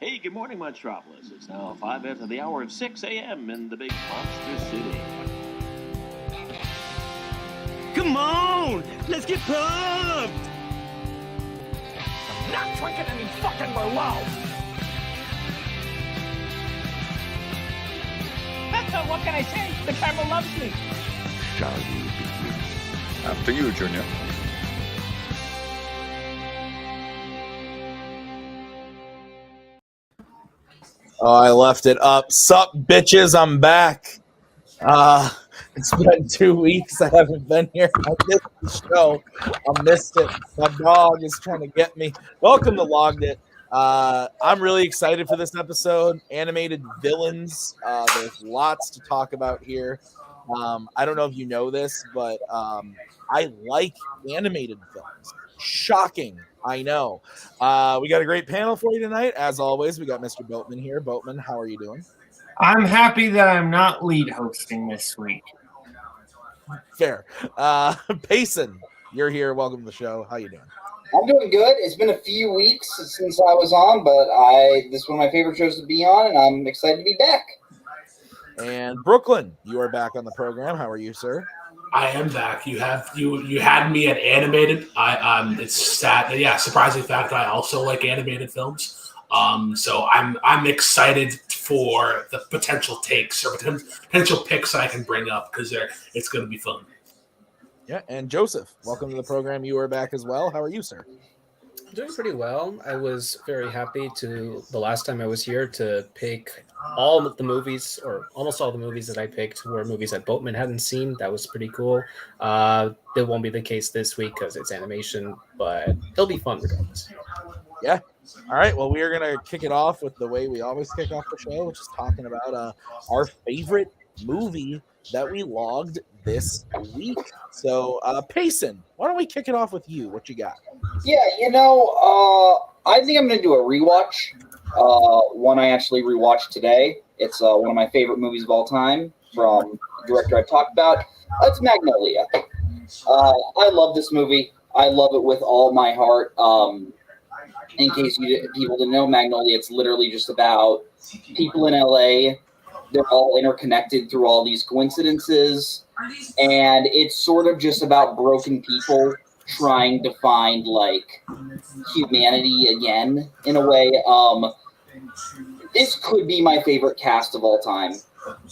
Hey, good morning, Metropolis. It's now 5 after the hour of 6 a.m. in the big monster city. Come on! Let's get pumped! Not drinking any fucking Merlot! What can I say? The camera loves me. Shall we begin? After you, Junior. Oh, I left it up. Sup, bitches, I'm back. It's been 2 weeks I haven't been here. I missed the show. I missed it. My dog is trying to get me. Welcome to Logged It. I'm really excited for this episode. Animated villains. There's lots to talk about here. I don't know if you know this, but I like animated films. Shocking. I know. We got a great panel for you tonight. As always, we got Mr. Boatman here. Boatman, how are you doing? I'm happy that I'm not lead hosting this week. Fair. Payson, you're here. Welcome to the show. How you doing? I'm doing good. It's been a few weeks since I was on, but this is one of my favorite shows to be on, and I'm excited to be back. And Brooklyn, you are back on the program. How are you, sir? I am back. You had me at animated. It's sad. Yeah, surprising fact that I also like animated films. So I'm excited for the potential takes or potential picks I can bring up because it's going to be fun. Yeah, and Joseph, welcome to the program. You are back as well. How are you, sir? Doing pretty well. I was very happy the last time I was here to pick all of the movies, or almost all the movies that I picked were movies that Boatman hadn't seen. That was pretty cool. That won't be the case this week because it's animation, but it'll be fun regardless. Yeah. All right. Well, we are going to kick it off with the way we always kick off the show, which is talking about our favorite movie that we logged this week. So, Payson, why don't we kick it off with you? What you got? Yeah, I think I'm going to do a rewatch. One I actually rewatched today. It's one of my favorite movies of all time from the director I've talked about. It's Magnolia. I love this movie. I love it with all my heart. In case people didn't know, Magnolia, it's literally just about people in LA. They're all interconnected through all these coincidences. And it's sort of just about broken people trying to find, like, humanity again, in a way. This could be my favorite cast of all time.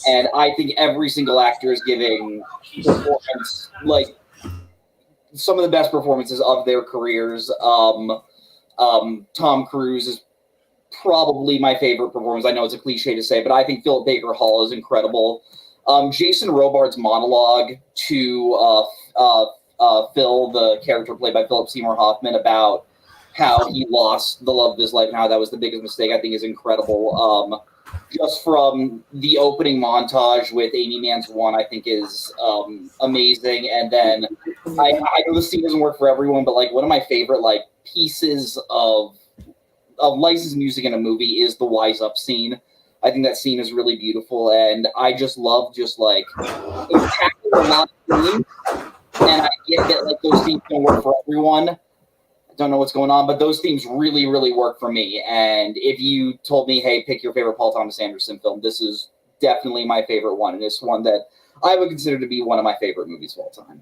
And I think every single actor is giving performance, like, some of the best performances of their careers. Tom Cruise is probably my favorite performance. I know it's a cliche to say, but I think Philip Baker Hall is incredible. Jason Robards' monologue to Phil, the character played by Philip Seymour Hoffman, about how he lost the love of his life and how that was the biggest mistake, I think is incredible. Just from the opening montage with Amy Mann's One, I think is amazing. And then I know the scene doesn't work for everyone, but like one of my favorite like pieces of licensed music in a movie is the Wise Up scene. I think that scene is really beautiful, and I just love just like it's tackling a lot of themes, and I get that like those themes don't work for everyone. I don't know what's going on, but those themes really, really work for me. And if you told me, hey, pick your favorite Paul Thomas Anderson film, this is definitely my favorite one, and it's one that I would consider to be one of my favorite movies of all time.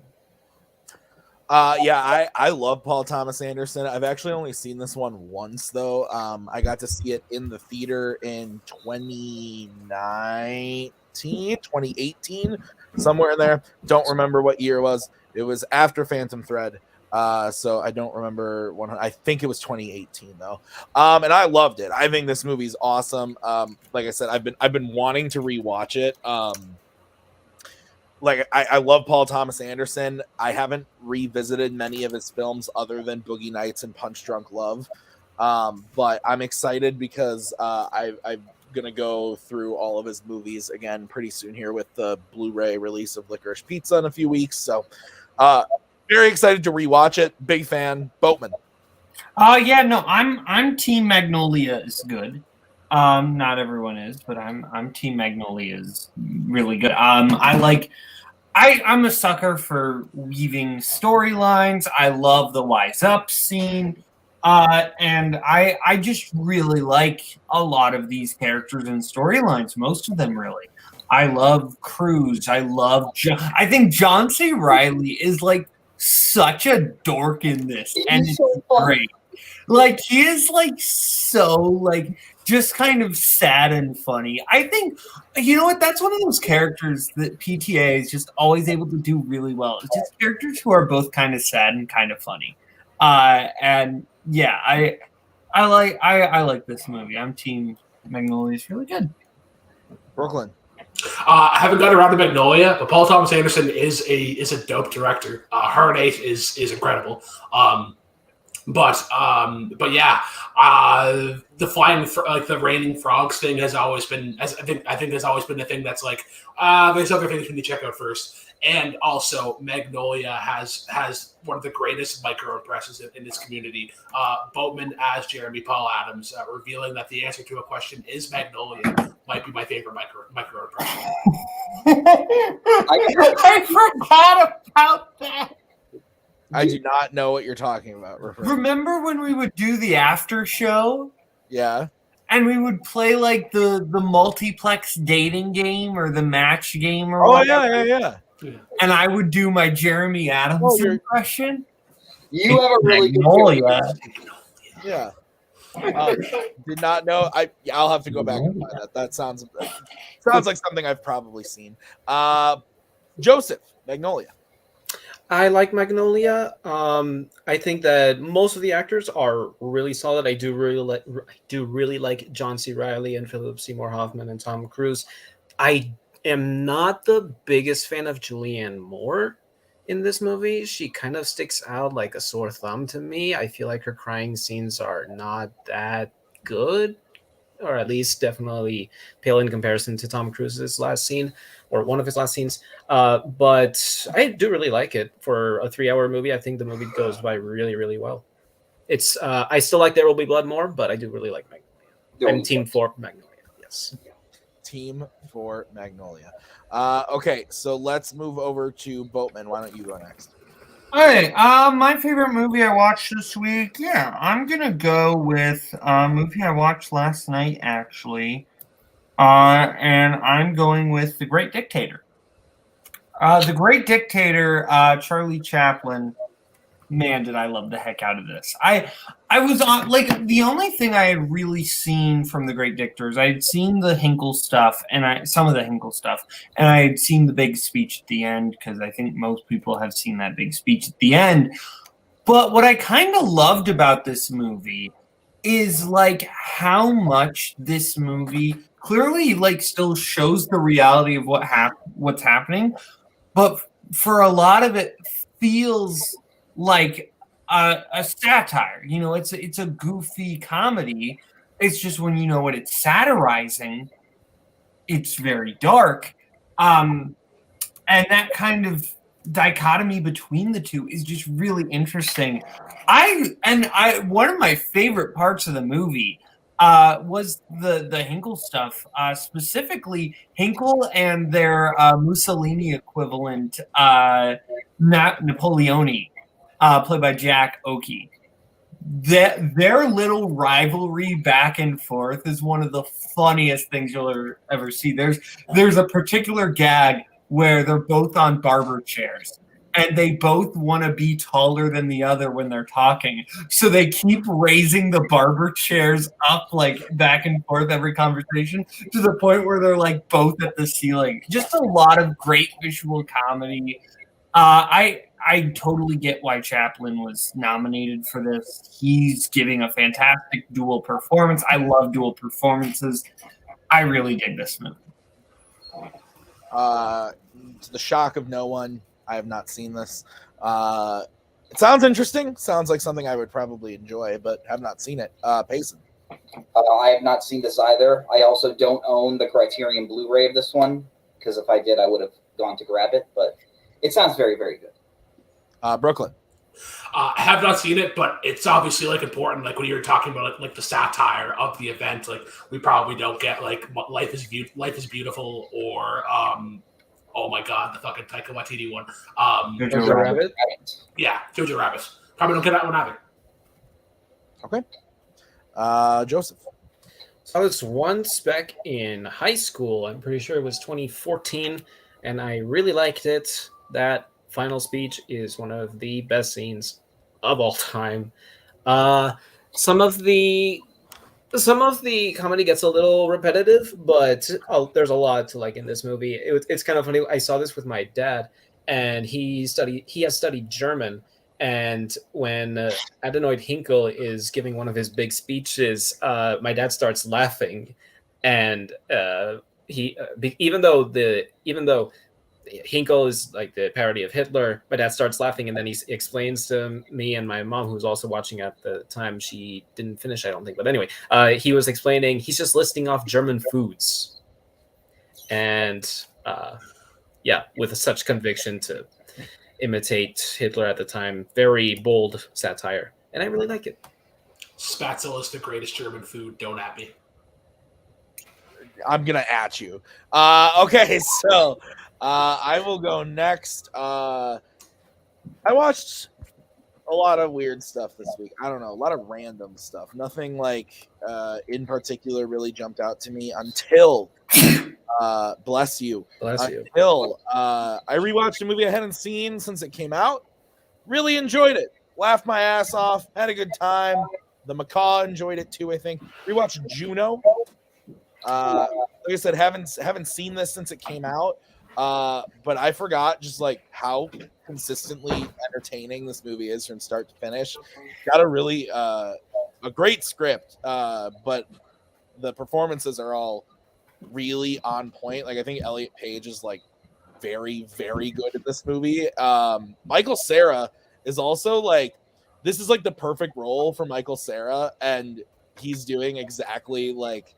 Yeah, I love Paul Thomas Anderson. I've actually only seen this one once, though. I got to see it in the theater in 2018, somewhere in there. Don't remember what year it was. It was after Phantom Thread, so I don't remember. I think it was 2018, though. And I loved it. I think this movie's awesome. Like I said, I've been wanting to rewatch it. I love Paul Thomas Anderson. I haven't revisited many of his films other than Boogie Nights and Punch Drunk Love. But I'm excited because I'm going to go through all of his movies again pretty soon here with the Blu-ray release of Licorice Pizza in a few weeks. So very excited to rewatch it. Big fan. Boatman. I'm Team Magnolia is good. Not everyone is, but I'm Team Magnolia is really good. I'm a sucker for weaving storylines. I love the Wise Up scene. And I just really like a lot of these characters and storylines. Most of them, really. I love Cruz. I love I think John C. Reilly is like such a dork in this, and it's so fun. great. Like he is like so like just kind of sad and funny. I think you know what? That's one of those characters that PTA is just always able to do really well. It's just characters who are both kind of sad and kind of funny. And yeah, I like this movie. I'm team Magnolia. It's really good. Brooklyn. I haven't gotten around to Magnolia, but Paul Thomas Anderson is a dope director. Her and Eight is incredible. But yeah, the flying like the raining frogs thing has always been, I think has always been the thing that's like there's other things we need to check out first. And also, Magnolia has one of the greatest micro impressions in this community. Boatman as Jeremy Paul Adams, revealing that the answer to a question is Magnolia, might be my favorite micro impression. I forgot about that. I do not know what you're talking about. Remember when we would do the after show? Yeah. And we would play like the multiplex dating game or the match game or whatever. Yeah. And I would do my Jeremy Adams impression. You have a really Magnolia. Yeah. Did not know. I'll have to go back and find that. That sounds like something I've probably seen. Joseph, Magnolia. I like Magnolia. I think that most of the actors are really solid. I do really like John C. Reilly and Philip Seymour Hoffman and Tom Cruise. I am not the biggest fan of Julianne Moore in this movie. She kind of sticks out like a sore thumb to me. I feel like her crying scenes are not that good, or at least definitely pale in comparison to Tom Cruise's last scene, or one of his last scenes. But I do really like it. For a 3-hour movie, I think the movie goes by really, really well. It's I still like There Will Be Blood more, but I do really like Magnolia. I'm team for Magnolia, yes. Team for Magnolia. Okay, so let's move over to Boatman. Why don't you go next? Hey, my favorite movie I watched this week, yeah, I'm gonna go with a movie I watched last night, actually. And I'm going with The Great Dictator. The Great Dictator, Charlie Chaplin. Man, did I love the heck out of this. I was on, like, the only thing I had really seen from The Great Dictators, I had seen the Hinkle stuff, and some of the Hinkle stuff, and I had seen the big speech at the end, because I think most people have seen that big speech at the end. But what I kind of loved about this movie is, like, how much this movie clearly, like, still shows the reality of what's happening, but for a lot of it feels like a satire. You know, it's a goofy comedy. It's just when you know what it's satirizing, it's very dark. And that kind of dichotomy between the two is just really interesting. One of my favorite parts of the movie was the Hinkle stuff, specifically Hinkle and their Mussolini equivalent, Napoleone, played by Jack Oakey. Their little rivalry back and forth is one of the funniest things you'll ever see. There's a particular gag where they're both on barber chairs, and they both want to be taller than the other when they're talking. So they keep raising the barber chairs up, like, back and forth every conversation, to the point where they're, like, both at the ceiling. Just a lot of great visual comedy. I totally get why Chaplin was nominated for this. He's giving a fantastic dual performance. I love dual performances. I really dig this movie. To the shock of no one, I have not seen this. It sounds interesting. Sounds like something I would probably enjoy, but have not seen it. Payson. I have not seen this either. I also don't own the Criterion Blu-ray of this one, because if I did, I would have gone to grab it. But it sounds very, very good. Brooklyn. I have not seen it, but it's obviously, like, important. Like, when you were talking about like the satire of the event, like, we probably don't get, like, Life is Beautiful, or oh my god, the fucking Taika Waititi one. Jojo Rabbit. Yeah, Jojo Rabbit. Probably don't get that one either. Okay. Joseph. So I was once back in high school. I'm pretty sure it was 2014, and I really liked it. That final speech is one of the best scenes of all time. Some of the comedy gets a little repetitive, but there's a lot to like in this movie. It's kind of funny. I saw this with my dad, and he has studied German. And when Adenoid Hinkle is giving one of his big speeches, my dad starts laughing, and even though Hinkle is like the parody of Hitler, my dad starts laughing, and then he explains to me and my mom, who was also watching at the time. She didn't finish, I don't think, but anyway, he was explaining. He's just listing off German foods, and with such conviction to imitate Hitler at the time. Very bold satire, and I really like it. Spatzel is the greatest German food. Don't at me. I'm gonna at you. Okay, so I will go next. I watched a lot of weird stuff this week. I don't know, a lot of random stuff. Nothing like in particular really jumped out to me until bless you. Until I rewatched a movie I hadn't seen since it came out. Really enjoyed it. Laughed my ass off. Had a good time. The Macaw enjoyed it too, I think. Rewatched Juno. Like I said, haven't seen this since it came out. But I forgot just like how consistently entertaining this movie is from start to finish. Got a really a great script, but the performances are all really on point. Like I think Elliot Page is like very, very good at this movie. Michael Cera is also like, this is like the perfect role for Michael Cera, and he's doing exactly like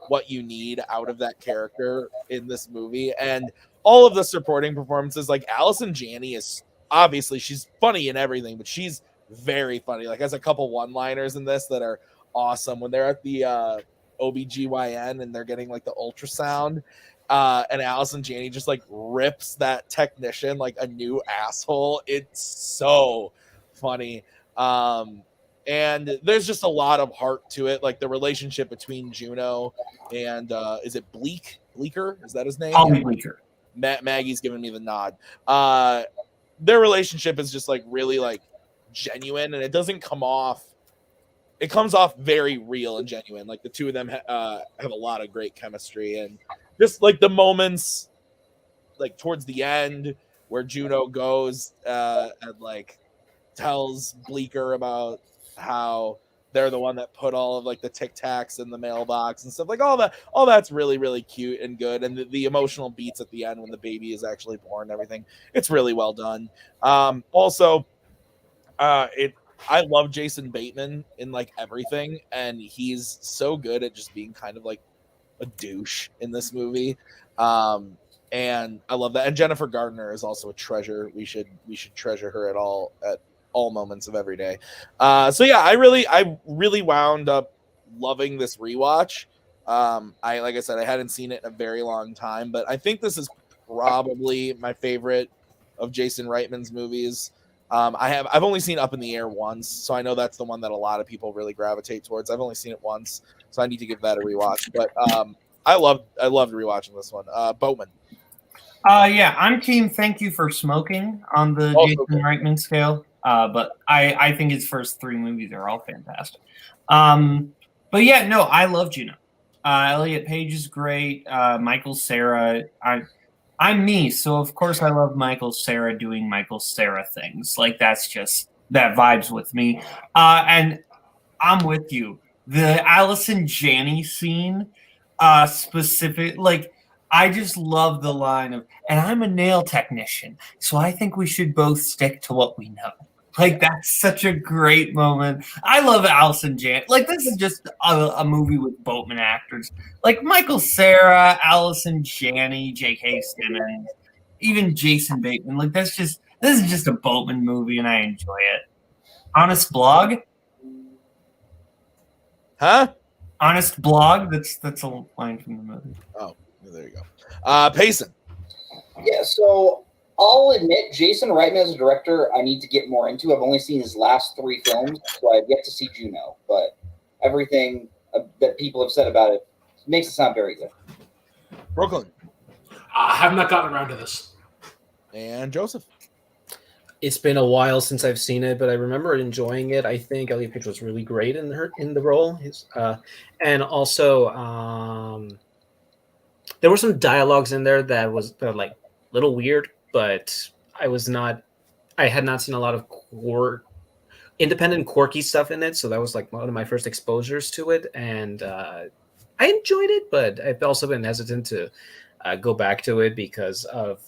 what you need out of that character in this movie. And all of the supporting performances, like Allison Janney is obviously, she's funny and everything, but she's very funny. Like has a couple one-liners in this that are awesome when they're at the OBGYN and they're getting like the ultrasound, and Allison Janney just like rips that technician like a new asshole. It's so funny. And there's just a lot of heart to it, like the relationship between Juno and is it Bleeker? Is that his name? Ollie Bleeker. Maggie's giving me the nod. Their relationship is just like really like genuine, and it doesn't come off. It comes off very real and genuine. Like the two of them have a lot of great chemistry, and just like the moments, like towards the end where Juno goes and like tells Bleeker about how they're the one that put all of like the Tic Tacs in the mailbox and stuff, like all that's really, really cute and good. And the emotional beats at the end when the baby is actually born and everything, it's really well done. Also, I love Jason Bateman in like everything, and he's so good at just being kind of like a douche in this movie. And I love that. And Jennifer Gardner is also a treasure. We should treasure her at all moments of every day. So yeah, I really wound up loving this rewatch. Like I said, I hadn't seen it in a very long time, but I think this is probably my favorite of Jason Reitman's movies. I've only seen Up in the Air once, so I know that's the one that a lot of people really gravitate towards. I've only seen it once, so I need to give that a rewatch. But I loved rewatching this one. Boatman. Yeah, I'm team Thank You for Smoking on the Jason Reitman scale. But I think his first three movies are all fantastic. But yeah, no, I love Juno. Elliot Page is great. Michael Cera. I'm me, so of course I love Michael Cera doing Michael Cera things. Like that vibes with me. And I'm with you. The Allison Janney scene, specific, like I just love the line of, and I'm a nail technician, so I think we should both stick to what we know. Like that's such a great moment. I love Allison Janney. Like this is just a movie with Boatman actors like Michael Cera, Allison Janney, J.K. Simmons, even Jason Bateman. Like this is just a Boatman movie, and I enjoy it. Honest Blog, huh? Honest Blog. That's a line from the movie. Oh, there you go. Payson. Yeah, so I'll admit, Jason Reitman as a director, I need to get more into. I've only seen his last 3 films, so I've yet to see Juno. But everything that people have said about it makes it sound very good. Brooklyn. I have not gotten around to this. And Joseph. It's been a while since I've seen it, but I remember enjoying it. I think Elliot Page was really great in the role. And also, there were some dialogues in there that were like a little weird, but I had not seen a lot of independent quirky stuff in it, so that was like one of my first exposures to it, and I enjoyed it, but I've also been hesitant to go back to it because of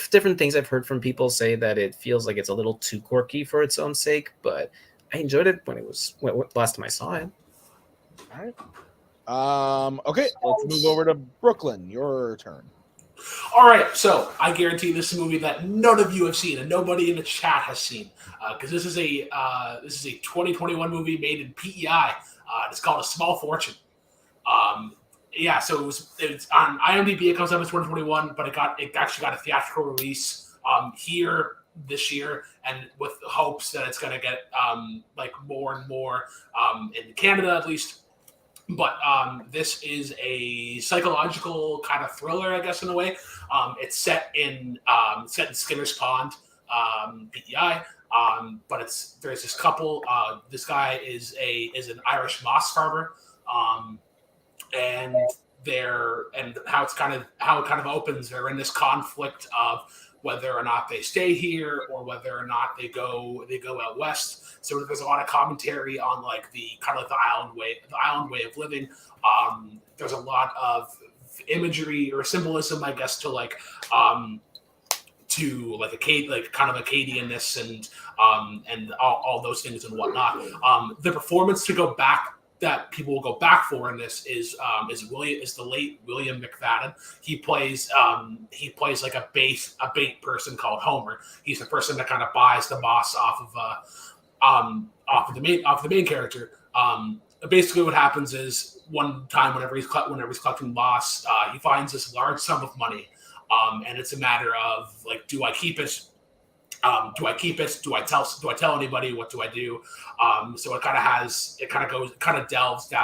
different things I've heard from people say that it feels like it's a little too quirky for its own sake, but I enjoyed it when last time I saw it. All right. Okay, let's move over to Brooklyn. Your turn. All right, so I guarantee this is a movie that none of you have seen and nobody in the chat has seen, because this is a 2021 movie made in PEI. It's called A Small Fortune. So it's on IMDb. It comes up as 2021, but it actually got a theatrical release here this year, and with hopes that it's going to get like more and more in Canada at least. But this is a psychological kind of thriller, I guess, in a way. It's set in Skinner's Pond, PEI. But there's this couple. This guy is an Irish moss farmer, and how it kind of opens. They're in this conflict of whether or not they stay here or whether or not they go out west. So there's a lot of commentary on like the kind of like the island way of living. There's a lot of imagery or symbolism, I guess, to like kind of Acadianness and all those things and whatnot. The performance to go back that people will go back for in this is the late William McFadden. He plays like a bait person called Homer. He's the person that kind of buys the boss off of the main character. Basically, what happens is one time whenever he's collecting boss, he finds this large sum of money, and it's a matter of like, do I keep it? Do I keep it? Do I tell anybody? What do I do? So it kind of delves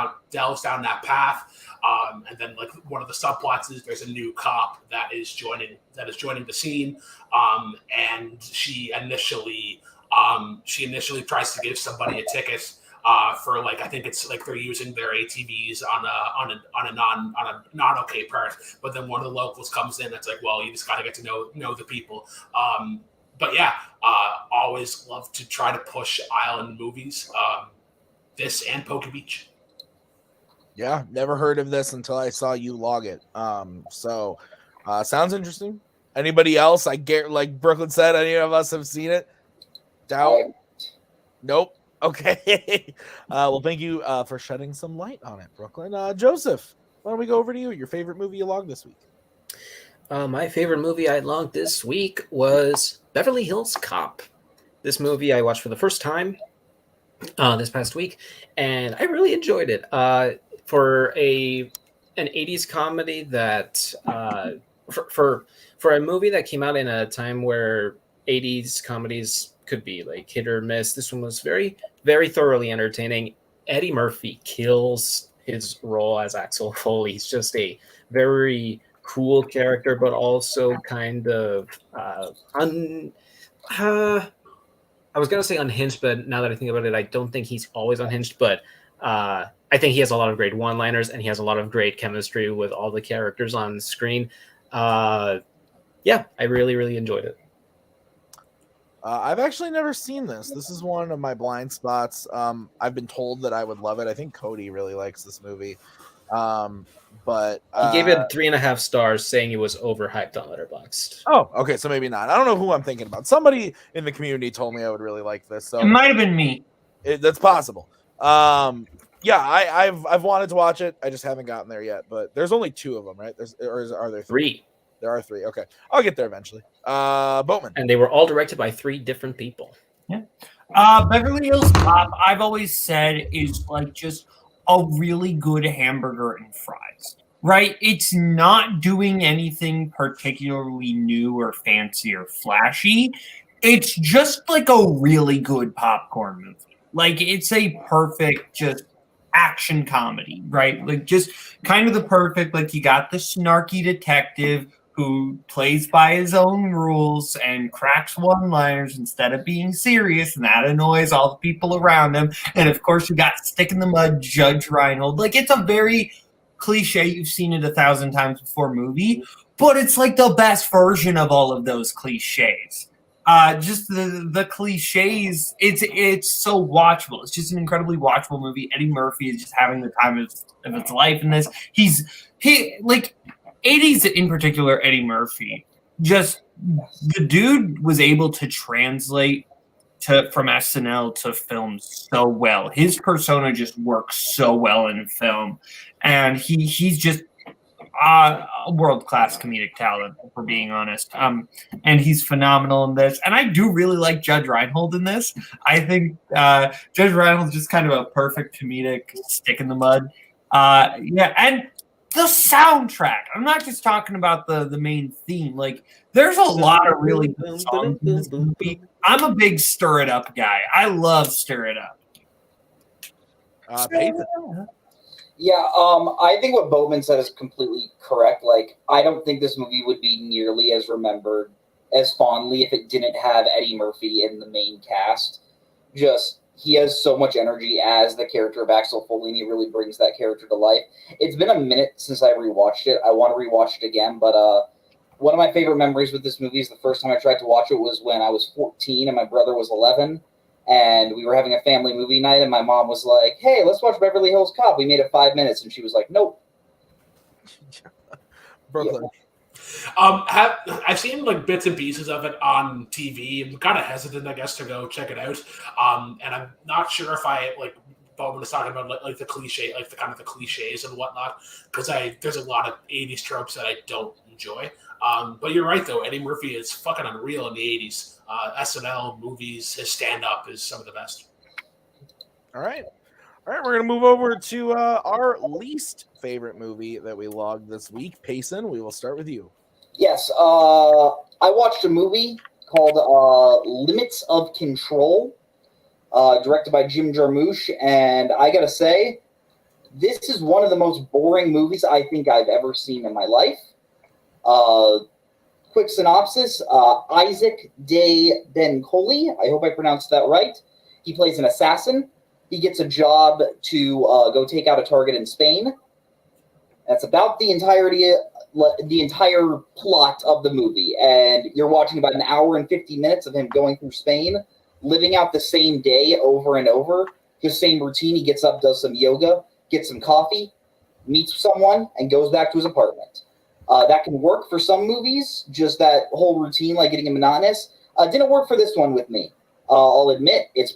down that path. And then like one of the subplots is there's a new cop that is joining the scene. And she initially tries to give somebody a ticket for like, I think it's like they're using their ATVs on a not okay part. But then one of the locals comes in. It's like, well, you just got to get to know the people. But yeah, always love to try to push island movies. This and Poke Beach. Yeah, never heard of this until I saw you log it. So sounds interesting. Anybody else? I get, like Brooklyn said, any of us have seen it? Doubt. Nope. Okay. Well, thank you for shedding some light on it, Brooklyn. Joseph, why don't we go over to you? Your favorite movie you logged this week? My favorite movie I logged this week was Beverly Hills Cop. This movie I watched for the first time this past week, and I really enjoyed it. For an 80s comedy that for a movie that came out in a time where 80s comedies could be like hit or miss, this one was very, very thoroughly entertaining. Eddie Murphy kills his role as Axel Foley. He's just a very cool character, but also kind of I was gonna say unhinged, but now that I think about it, I don't think he's always unhinged, but I think he has a lot of great one-liners and he has a lot of great chemistry with all the characters on screen. Yeah, I really, really enjoyed it. I've actually never seen this. This is one of my blind spots. I've been told that I would love it. I think Cody really likes this movie. But he gave it 3.5 stars, saying it was overhyped on Letterboxd. Oh, okay, so maybe not. I don't know who I'm thinking about. Somebody in the community told me I would really like this. So it might have been me. That's possible. Yeah, I've wanted to watch it. I just haven't gotten there yet. But there's only 2 of them, right? Are there 3? There are 3. Okay, I'll get there eventually. Boatman, and they were all directed by 3 different people. Yeah. Beverly Hills Cop, I've always said, is like just a really good hamburger and fries. right? It's not doing anything particularly new or fancy or flashy. It's just like a really good popcorn movie. Like it's a perfect just action comedy, right? Like just kind of the perfect, like you got the snarky detective who plays by his own rules and cracks one-liners instead of being serious, and that annoys all the people around him. And of course, you got Stick in the Mud, Judge Reinhold. Like it's a very cliche, you've seen it 1,000 times before movie, but it's like the best version of all of those cliches. Just the cliches, it's so watchable. It's just an incredibly watchable movie. Eddie Murphy is just having the time of his life in this. He like 80s in particular, Eddie Murphy, just the dude was able to translate from SNL to film so well. His persona just works so well in film, and he's just a world-class comedic talent, if we're being honest. And he's phenomenal in this. And I do really like Judge Reinhold in this. I think Judge Reinhold's just kind of a perfect comedic stick in the mud. Yeah, and the soundtrack. I'm not just talking about the main theme. Like, there's a lot of really good songs in this movie. I'm a big Stir It Up guy. I love Stir It Up. Peyton. Yeah, I think what Boatman said is completely correct. Like, I don't think this movie would be nearly as remembered as fondly if it didn't have Eddie Murphy in the main cast. Just, he has so much energy as the character of Axel Foley, and he really brings that character to life. It's been a minute since I rewatched it. I want to rewatch it again, but one of my favorite memories with this movie is the first time I tried to watch it was when I was 14 and my brother was 11. And we were having a family movie night, and my mom was like, "Hey, let's watch Beverly Hills Cop." We made it 5 minutes, and she was like, "Nope." Brooklyn. Yeah. I've seen like bits and pieces of it on TV. I'm kind of hesitant, I guess, to go check it out. And I'm not sure if I like Bowman was talking about like the cliche, like the kind of the cliches and whatnot, because there's a lot of 80s tropes that I don't enjoy. But you're right though, Eddie Murphy is fucking unreal in the 80s. SNL movies, his stand-up is some of the best. All right, we're gonna move over to our least favorite movie that we logged this week. Payson, we will start with you. Yes, I watched a movie called Limits of Control, directed by Jim Jarmusch, and I gotta say, this is one of the most boring movies I think I've ever seen in my life. Quick synopsis, Isaac de Bencoli, I hope I pronounced that right. He plays an assassin. He gets a job to go take out a target in Spain. That's about the entire plot of the movie. And you're watching about an hour and 50 minutes of him going through Spain, living out the same day over and over. His same routine. He gets up, does some yoga, gets some coffee, meets someone, and goes back to his apartment. That can work for some movies, just that whole routine, like getting monotonous. Didn't work for this one with me. I'll admit, it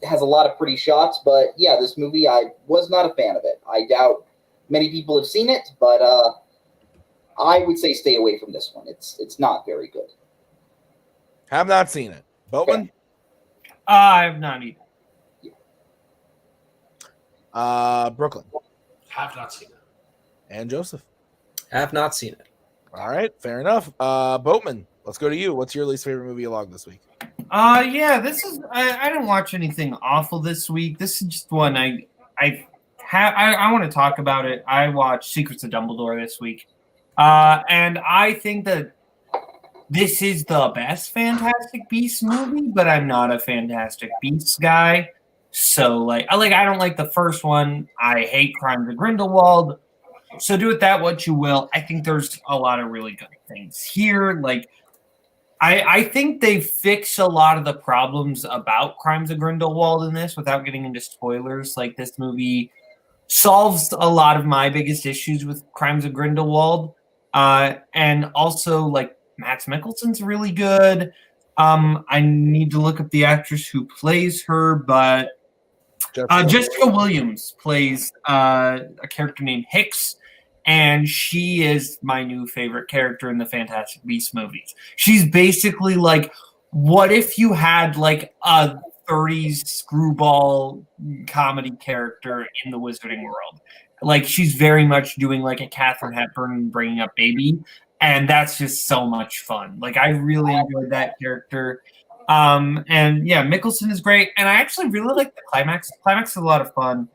has a lot of pretty shots, but yeah, this movie, I was not a fan of it. I doubt many people have seen it, but I would say stay away from this one. It's not very good. Have not seen it. Boatman? Okay. I have not either. Brooklyn? Have not seen it. And Joseph? Have not seen it. All right, fair enough. Boatman, let's go to you. What's your least favorite movie you logged this week? Yeah, this is I didn't watch anything awful this week. This is just one I want to talk about it. I watched Secrets of Dumbledore this week. And I think that this is the best Fantastic Beasts movie, but I'm not a Fantastic Beasts guy. So I don't like the first one. I hate Crimes of Grindelwald. So do with that what you will. I think there's a lot of really good things here. I think they fix a lot of the problems about Crimes of Grindelwald in this without getting into spoilers. Like, this movie solves a lot of my biggest issues with Crimes of Grindelwald. And also, Mads Mikkelsen's really good. I need to look up the actress who plays her, but Jessica Williams plays a character named Hicks, and she is my new favorite character in the Fantastic Beasts movies. She's basically what if you had a 30s screwball comedy character in the Wizarding world? like she's very much doing like a Katharine Hepburn bringing up baby, and that's just so much fun. Like I really enjoyed that character. And yeah, Mickelson is great, and I actually really like the climax. Climax is a lot of fun,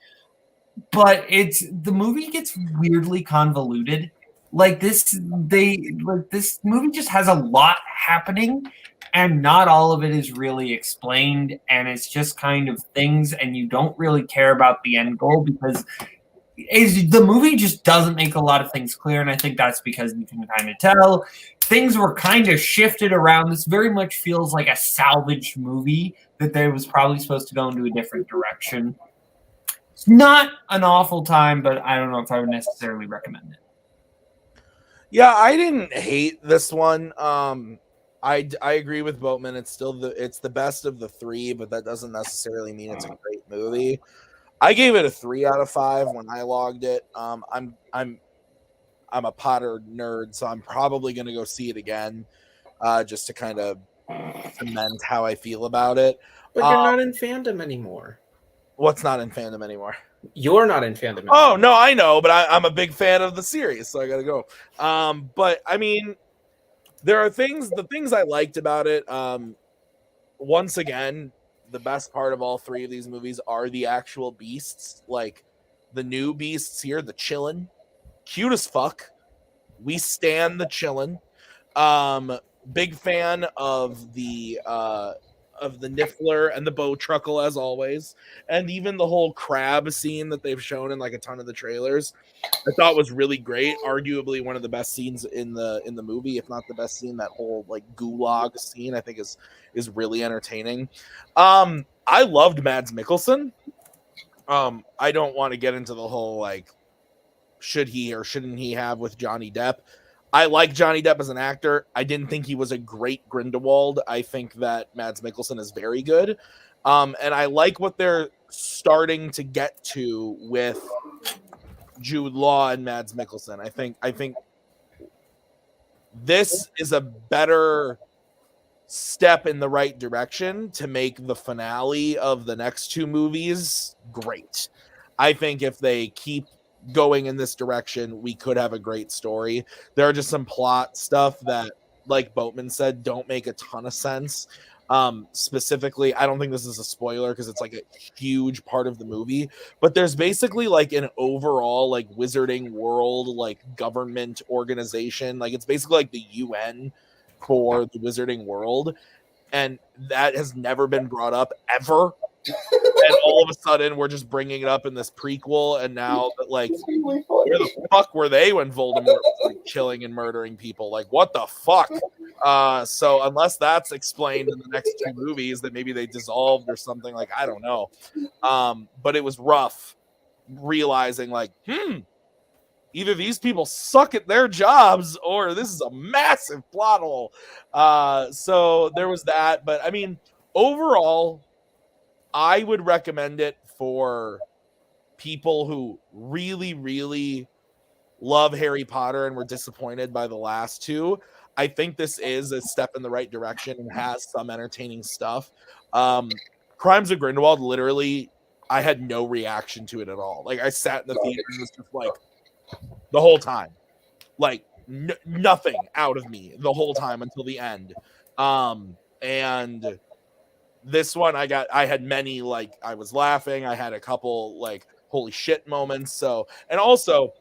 but the movie gets weirdly convoluted. Like this movie just has a lot happening, and not all of it is really explained, and it's just kind of things, and you don't really care about the end goal because the movie just doesn't make a lot of things clear, and I think that's because you can kind of tell things were kind of shifted around. This very much feels like a salvaged movie that they was probably supposed to go into a different direction. It's not an awful time, but I don't know if I would necessarily recommend it. Yeah, I didn't hate this one. I agree with Boatman. It's still the best of the three, but that doesn't necessarily mean it's a great movie. I gave it a 3 out of 5 when I logged it. I'm a Potter nerd, so I'm probably going to go see it again, just to kind of cement how I feel about it. But you're not in fandom anymore. What's not in fandom anymore? You're not in fandom anymore. Oh no, I know, but I'm a big fan of the series, so I got to go. But I mean, there are the things I liked about it. Once again, the best part of all three of these movies are the actual beasts. Like the new beasts here, the chillin', cute as fuck. We stand the chillin'. Big fan of the Niffler and the bow truckle as always, and even the whole crab scene that they've shown in like a ton of the trailers, I thought was really great. Arguably one of the best scenes in the movie, if not the best scene. That whole like gulag scene, I think is really entertaining. I loved Mads Mikkelsen. I don't want to get into the whole like should he or shouldn't he have with Johnny Depp. I like Johnny Depp as an actor. I didn't think he was a great Grindelwald. I think that Mads Mikkelsen is very good. And I like what they're starting to get to with Jude Law and Mads Mikkelsen. I think this is a better step in the right direction to make the finale of the next two movies great. I think if they keep going in this direction, we could have a great story. There are just some plot stuff that, like Boatman said, don't make a ton of sense. Specifically, I don't think this is a spoiler because it's like a huge part of the movie, but there's basically like an overall like wizarding world, like government organization. Like it's basically like the UN for the wizarding world, and that has never been brought up ever. And all of a sudden we're just bringing it up in this prequel, and now like where the fuck were they when Voldemort was like killing and murdering people? Like what the fuck? So unless that's explained in the next two movies, that maybe they dissolved or something, like I don't know. But it was rough realizing like either these people suck at their jobs or this is a massive plot hole. So there was that, but I mean overall I would recommend it for people who really, really love Harry Potter and were disappointed by the last two. I think this is a step in the right direction and has some entertaining stuff. Crimes of Grindelwald, literally, I had no reaction to it at all. Like, I sat in the theater and was just like, the whole time. Like, nothing out of me the whole time until the end. And this one, I had many, like, I was laughing. I had a couple, like, holy shit moments. So, and also,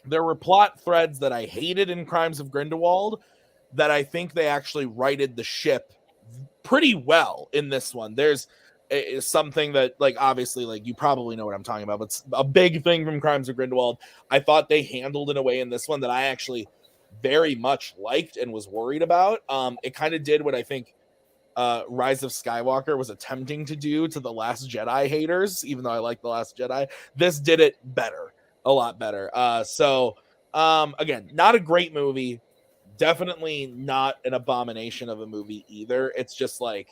there were plot threads that I hated in Crimes of Grindelwald that I think they actually righted the ship pretty well in this one. There's something that, like, obviously, like, you probably know what I'm talking about, but it's a big thing from Crimes of Grindelwald. I thought they handled in a way in this one that I actually very much liked and was worried about. It kind of did what I think Rise of Skywalker was attempting to do to The Last Jedi haters, even though I like The Last Jedi. This did it better, a lot better. So again, not a great movie, definitely not an abomination of a movie either. It's just like,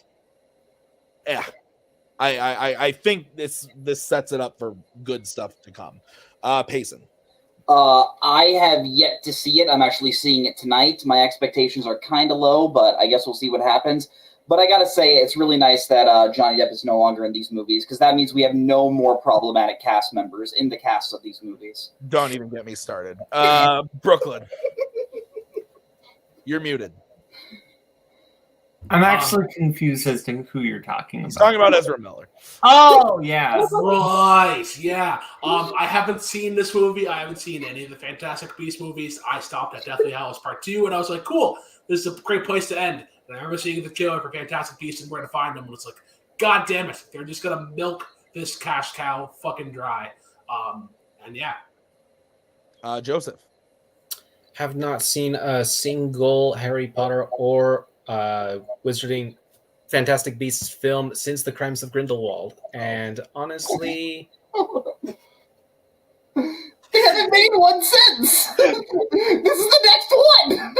I think this sets it up for good stuff to come. Payson. I have yet to see it. I'm actually seeing it tonight. My expectations are kind of low, but I guess we'll see what happens. But I gotta say, it's really nice that Johnny Depp is no longer in these movies, because that means we have no more problematic cast members in the cast of these movies. Don't even get me started. Brooklyn, you're muted. I'm actually confused as to who you're talking about. He's talking about Ezra Miller. Oh, yeah. Right, yeah. I haven't seen this movie. I haven't seen any of the Fantastic Beasts movies. I stopped at Deathly Hallows Part 2, and I was like, cool, this is a great place to end. And I remember seeing the trailer for Fantastic Beasts and Where to Find Them, and it's like, God damn it, they're just going to milk this cash cow fucking dry. And yeah. Joseph. Have not seen a single Harry Potter or Wizarding Fantastic Beasts film since The Crimes of Grindelwald. And honestly... They haven't made one since! This is the next one!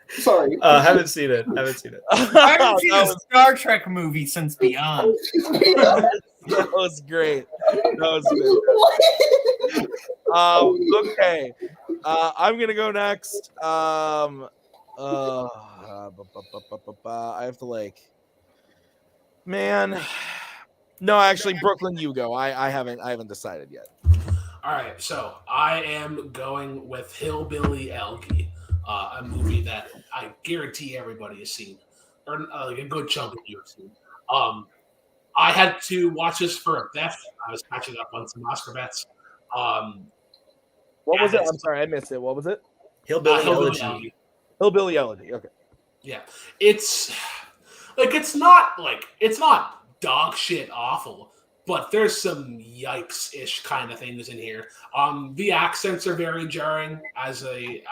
Sorry. Haven't seen it. I haven't seen a Star Trek movie since Beyond. That was great. That was good. Okay. I'm going to go next. I have to man. No, actually, Brooklyn, you go. I haven't decided yet. All right, so I am going with Hillbilly Elegy, a movie that I guarantee everybody has seen, or like a good chunk of you have seen. I had to watch this for a bet. I was catching up on some Oscar bets. What was it? I'm sorry, I missed it. What was it? Hillbilly Elegy. Hillbilly Elegy. Okay. Yeah, it's not dog shit awful, but there's some yikes-ish kind of things in here. The accents are very jarring. As a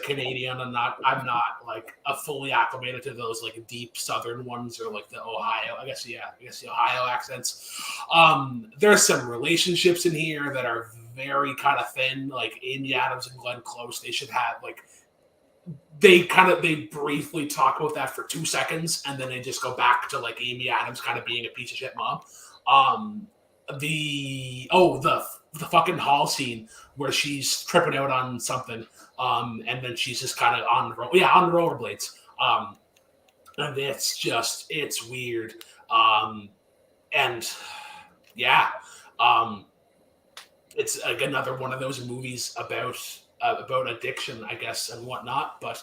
Canadian, I'm not like a fully acclimated to those like deep Southern ones or like the Ohio. I guess the Ohio accents. There's some relationships in here that are very kind of thin. Like Amy Adams and Glenn Close, they should have like. They briefly talk about that for 2 seconds, and then they just go back to like Amy Adams kind of being a piece of shit mom. The fucking hall scene where she's tripping out on something, and then she's just kind of on the rollerblades. And it's weird. It's like another one of those movies about addiction, I guess, and whatnot. But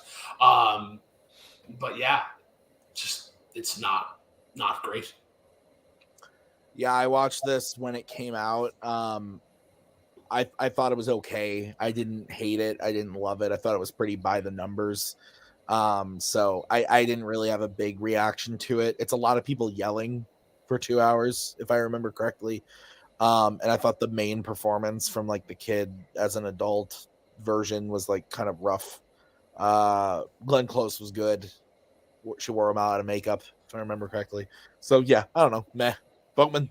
yeah, just it's not great. Yeah, I watched this when it came out. I thought it was okay. I didn't hate it. I didn't love it. I thought it was pretty by the numbers. So I didn't really have a big reaction to it. It's a lot of people yelling for 2 hours, if I remember correctly. And I thought the main performance from like the kid as an adult version was like kind of rough. Glenn Close was good. She wore him out of makeup, if I remember correctly. So yeah, I don't know. Meh. Boatman.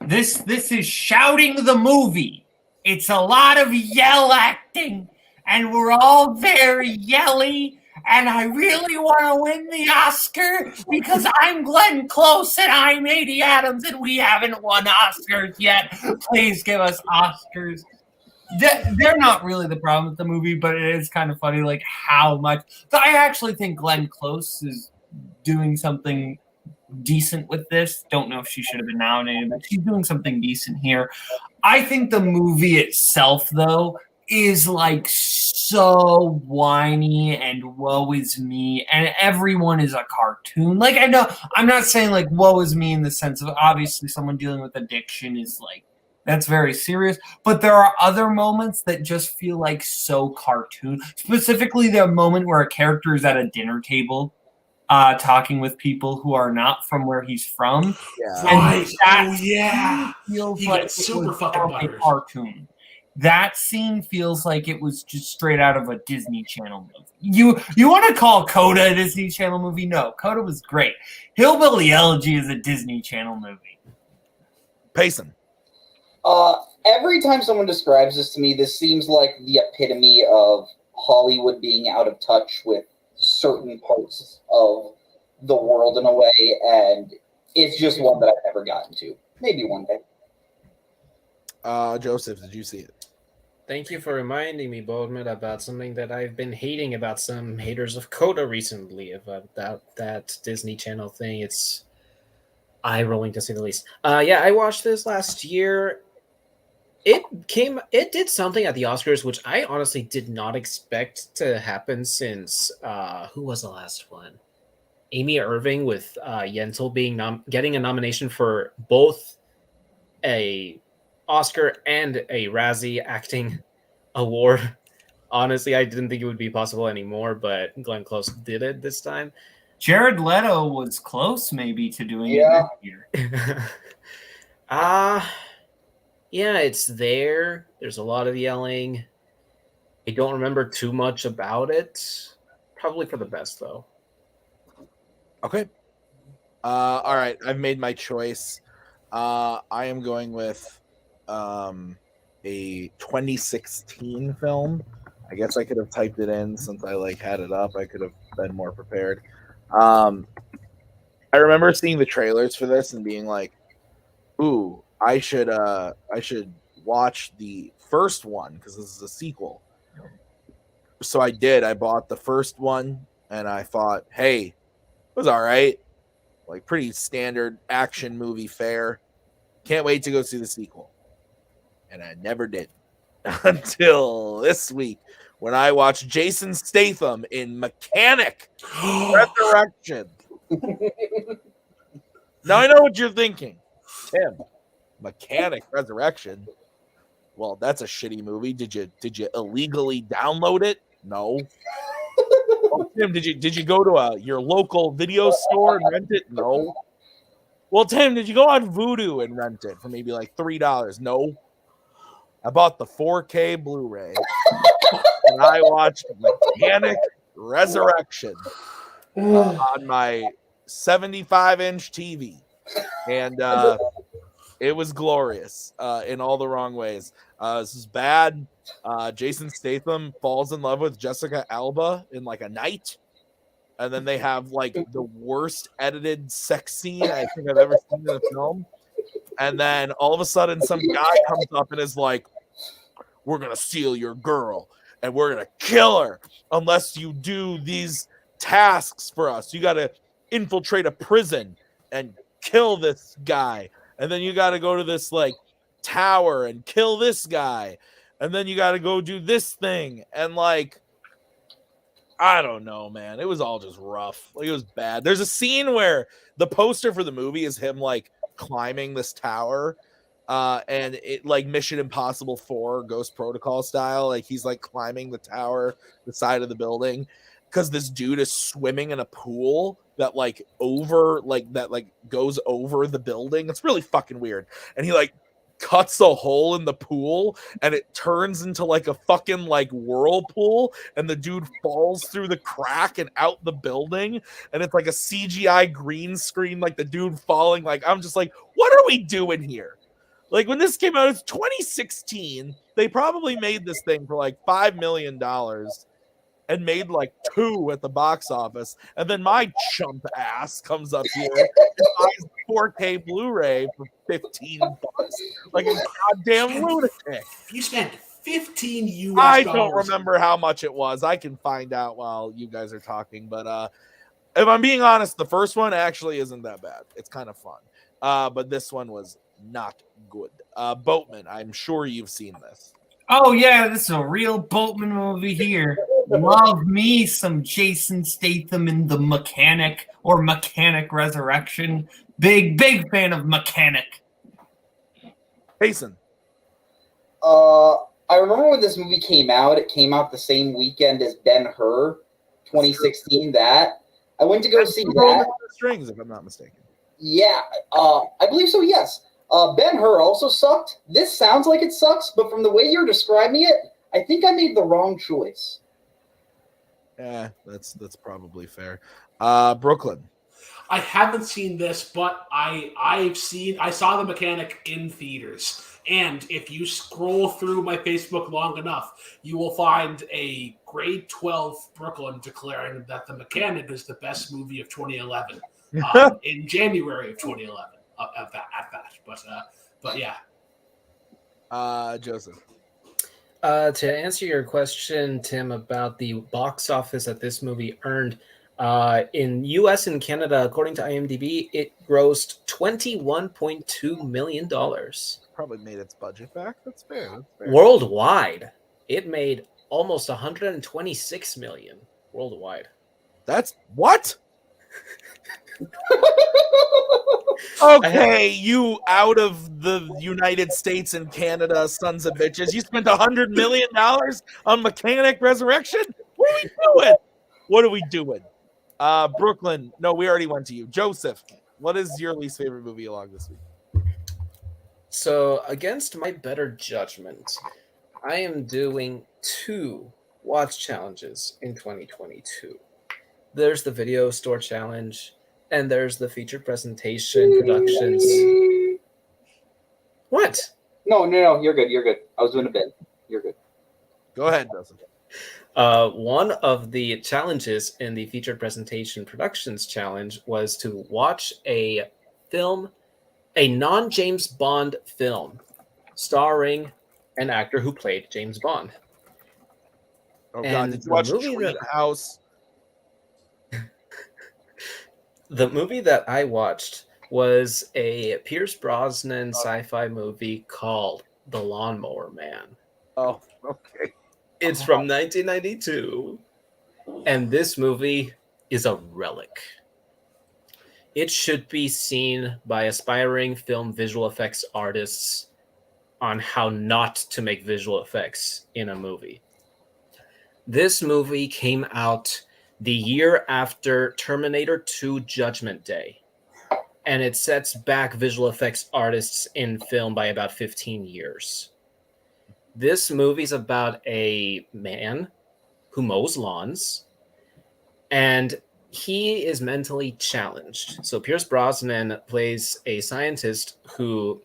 This is shouting the movie. It's a lot of yell acting, and we're all very yelly. And I really want to win the Oscar because I'm Glenn Close and I'm Amy Adams, and we haven't won Oscars yet. Please give us Oscars. They're not really the problem with the movie, but it is kind of funny, like how much. I actually think Glenn Close is doing something decent with this. Don't know if she should have been nominated, but she's doing something decent here. I think the movie itself, though, is like so whiny and woe is me, and everyone is a cartoon. Like, I know I'm not saying like woe is me in the sense of obviously someone dealing with addiction is like that's very serious, but there are other moments that just feel like so cartoon. Specifically, the moment where a character is at a dinner table talking with people who are not from where he's from. Yeah. Right. That Feels he like gets super fucking a butters. cartoon. That scene feels like it was just straight out of a Disney Channel movie. You want to call Coda a Disney Channel movie? No, Coda was great. Hillbilly Elegy is a Disney Channel movie. Payson. Every time someone describes this to me, this seems like the epitome of Hollywood being out of touch with certain parts of the world in a way, and it's just one that I've never gotten to. Maybe one day. Joseph, did you see it? Thank you for reminding me, Boatman, about something that I've been hating about some haters of Coda recently, about that Disney Channel thing. It's eye-rolling, to say the least. Yeah, I watched this last year. It did something at the Oscars, which I honestly did not expect to happen since, who was the last one? Amy Irving with Yentl getting a nomination for both a Oscar and a Razzie acting award. Honestly, I didn't think it would be possible anymore, but Glenn Close did it this time. Jared Leto was close, maybe, to doing it this year. Yeah, it's there. There's a lot of yelling. I don't remember too much about it. Probably for the best, though. Okay. All right. I've made my choice. I am going with a 2016 film. I guess I could have typed it in since I had it up. I could have been more prepared. I remember seeing the trailers for this and being like, "Ooh, I should watch the first one because this is a sequel." So I did. I bought the first one and I thought, "Hey, it was all right. Like pretty standard action movie fare. Can't wait to go see the sequel." And I never did until this week when I watched Jason Statham in Mechanic Resurrection. Now I know what you're thinking, Tim. Mechanic Resurrection. Well, that's a shitty movie. Did you illegally download it? No. Well, Tim, did you go to your local video store and rent it? No. Well, Tim, did you go on Vudu and rent it for maybe like $3? No. I bought the 4K Blu-ray and I watched Mechanic Resurrection on my 75-inch TV, and it was glorious in all the wrong ways. This is bad. Jason Statham falls in love with Jessica Alba in like a night, and then they have like the worst edited sex scene I think I've ever seen in a film. And then all of a sudden, some guy comes up and is like, "We're gonna steal your girl, and we're gonna kill her unless you do these tasks for us. You gotta infiltrate a prison and kill this guy, and then you gotta go to this like tower and kill this guy, and then you gotta go do this thing." And like, I don't know, man. It was all just rough. Like, it was bad. There's a scene where the poster for the movie is him like climbing this tower, and it like Mission Impossible 4 Ghost Protocol style. Like he's like climbing the tower, the side of the building, because this dude is swimming in a pool that like goes over the building. It's really fucking weird. And he like cuts a hole in the pool and it turns into like a fucking like whirlpool, and the dude falls through the crack and out the building, and it's like a CGI green screen, like the dude falling. Like, I'm just like, what are we doing here? Like, when this came out, it's 2016. They probably made this thing for like $5 million and made like 2 at the box office, and then my chump ass comes up here and buys 4K Blu-ray for $15, like a goddamn lunatic. You spent 15 US I dollars. don't remember how much it was. I can find out while you guys are talking, but if I'm being honest, the first one actually isn't that bad. It's kind of fun, but this one was not good. Boatman, I'm sure you've seen this. Oh yeah, this is a real Boatman movie here. Love me some Jason Statham in The Mechanic or Mechanic Resurrection. Big fan of Mechanic. Jason. I remember when this movie came out. It came out the same weekend as Ben-Hur, 2016. That I went to go see that. Strings, if I'm not mistaken. Yeah, I believe so. Yes. Ben-Hur also sucked. This sounds like it sucks, but from the way you're describing it, I think I made the wrong choice. Yeah, that's probably fair. Brooklyn. I haven't seen this, but I saw The Mechanic in theaters. And if you scroll through my Facebook long enough, you will find a grade 12 Brooklyn declaring that The Mechanic is the best movie of 2011 in January of 2011. But yeah. Joseph. To answer your question, Tim, about the box office that this movie earned, in US and Canada, according to IMDb, it grossed $21.2 million. Probably made its budget back. That's fair. That's fair. Worldwide, it made almost 126 million worldwide. That's what? Okay, you out of the United States and Canada, sons of bitches. You spent $100 million on Mechanic Resurrection? What are we doing? What are we doing? Brooklyn, no, we already went to you. Joseph, what is your least favorite movie along this week? So, against my better judgment, I am doing 2 watch challenges in 2022. There's the video store challenge, and there's the featured presentation productions. What? No, you're good. You're good. I was doing a bit. You're good. Go ahead, Joseph. One of the challenges in the featured presentation productions challenge was to watch a film, a non-James Bond film, starring an actor who played James Bond. Oh God! Did you watch Treat House? The movie that I watched was a Pierce Brosnan sci-fi movie called The Lawnmower Man. Oh, okay. It's from 1992, and this movie is a relic. It should be seen by aspiring film visual effects artists on how not to make visual effects in a movie. This movie came out the year after Terminator 2 Judgment Day, and it sets back visual effects artists in film by about 15 years. This movie's about a man who mows lawns, and he is mentally challenged. So Pierce Brosnan plays a scientist who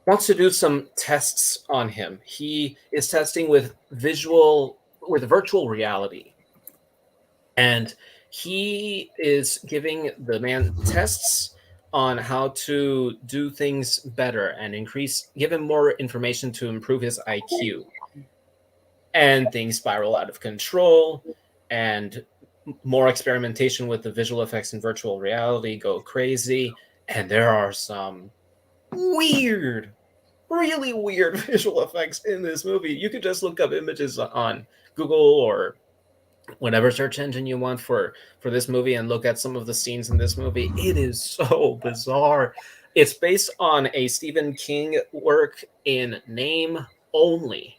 wants to do some tests on him. He is testing with virtual reality. And he is giving the man tests on how to do things better and give him more information to improve his IQ. And things spiral out of control, and more experimentation with the visual effects and virtual reality go crazy. And there are some really weird visual effects in this movie. You could just look up images on Google or whatever search engine you want for this movie and look at some of the scenes in this movie. It is so bizarre. It's based on a Stephen King work in name only.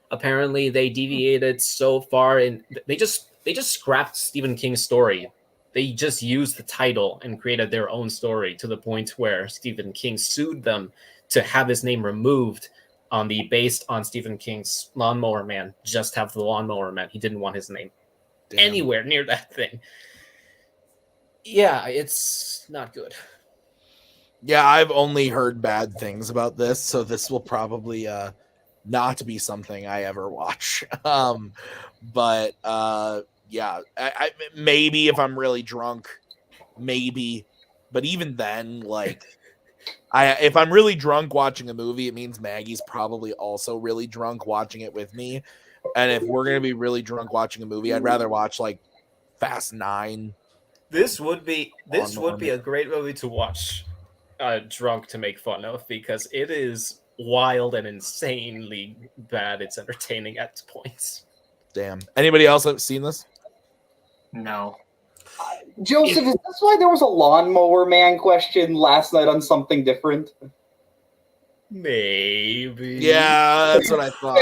Apparently they deviated so far, and they just scrapped Stephen King's story. They just used the title and created their own story, to the point where Stephen King sued them to have his name removed based on Stephen King's Lawnmower Man. Just have the Lawnmower Man. He didn't want his name anywhere near that thing. Yeah, it's not good. Yeah, I've only heard bad things about this, so this will probably not be something I ever watch. But yeah, I maybe if I'm really drunk, maybe. But even then, like, if I'm really drunk watching a movie, it means Maggie's probably also really drunk watching it with me. And if we're gonna be really drunk watching a movie, I'd rather watch like Fast 9. This would be a great movie to watch drunk to make fun of, because it is wild and insanely bad. It's entertaining at points. Damn. Anybody else have seen this? No. Joseph, is this why there was a Lawnmower Man question last night on Something Different? Maybe. Yeah, that's what I thought.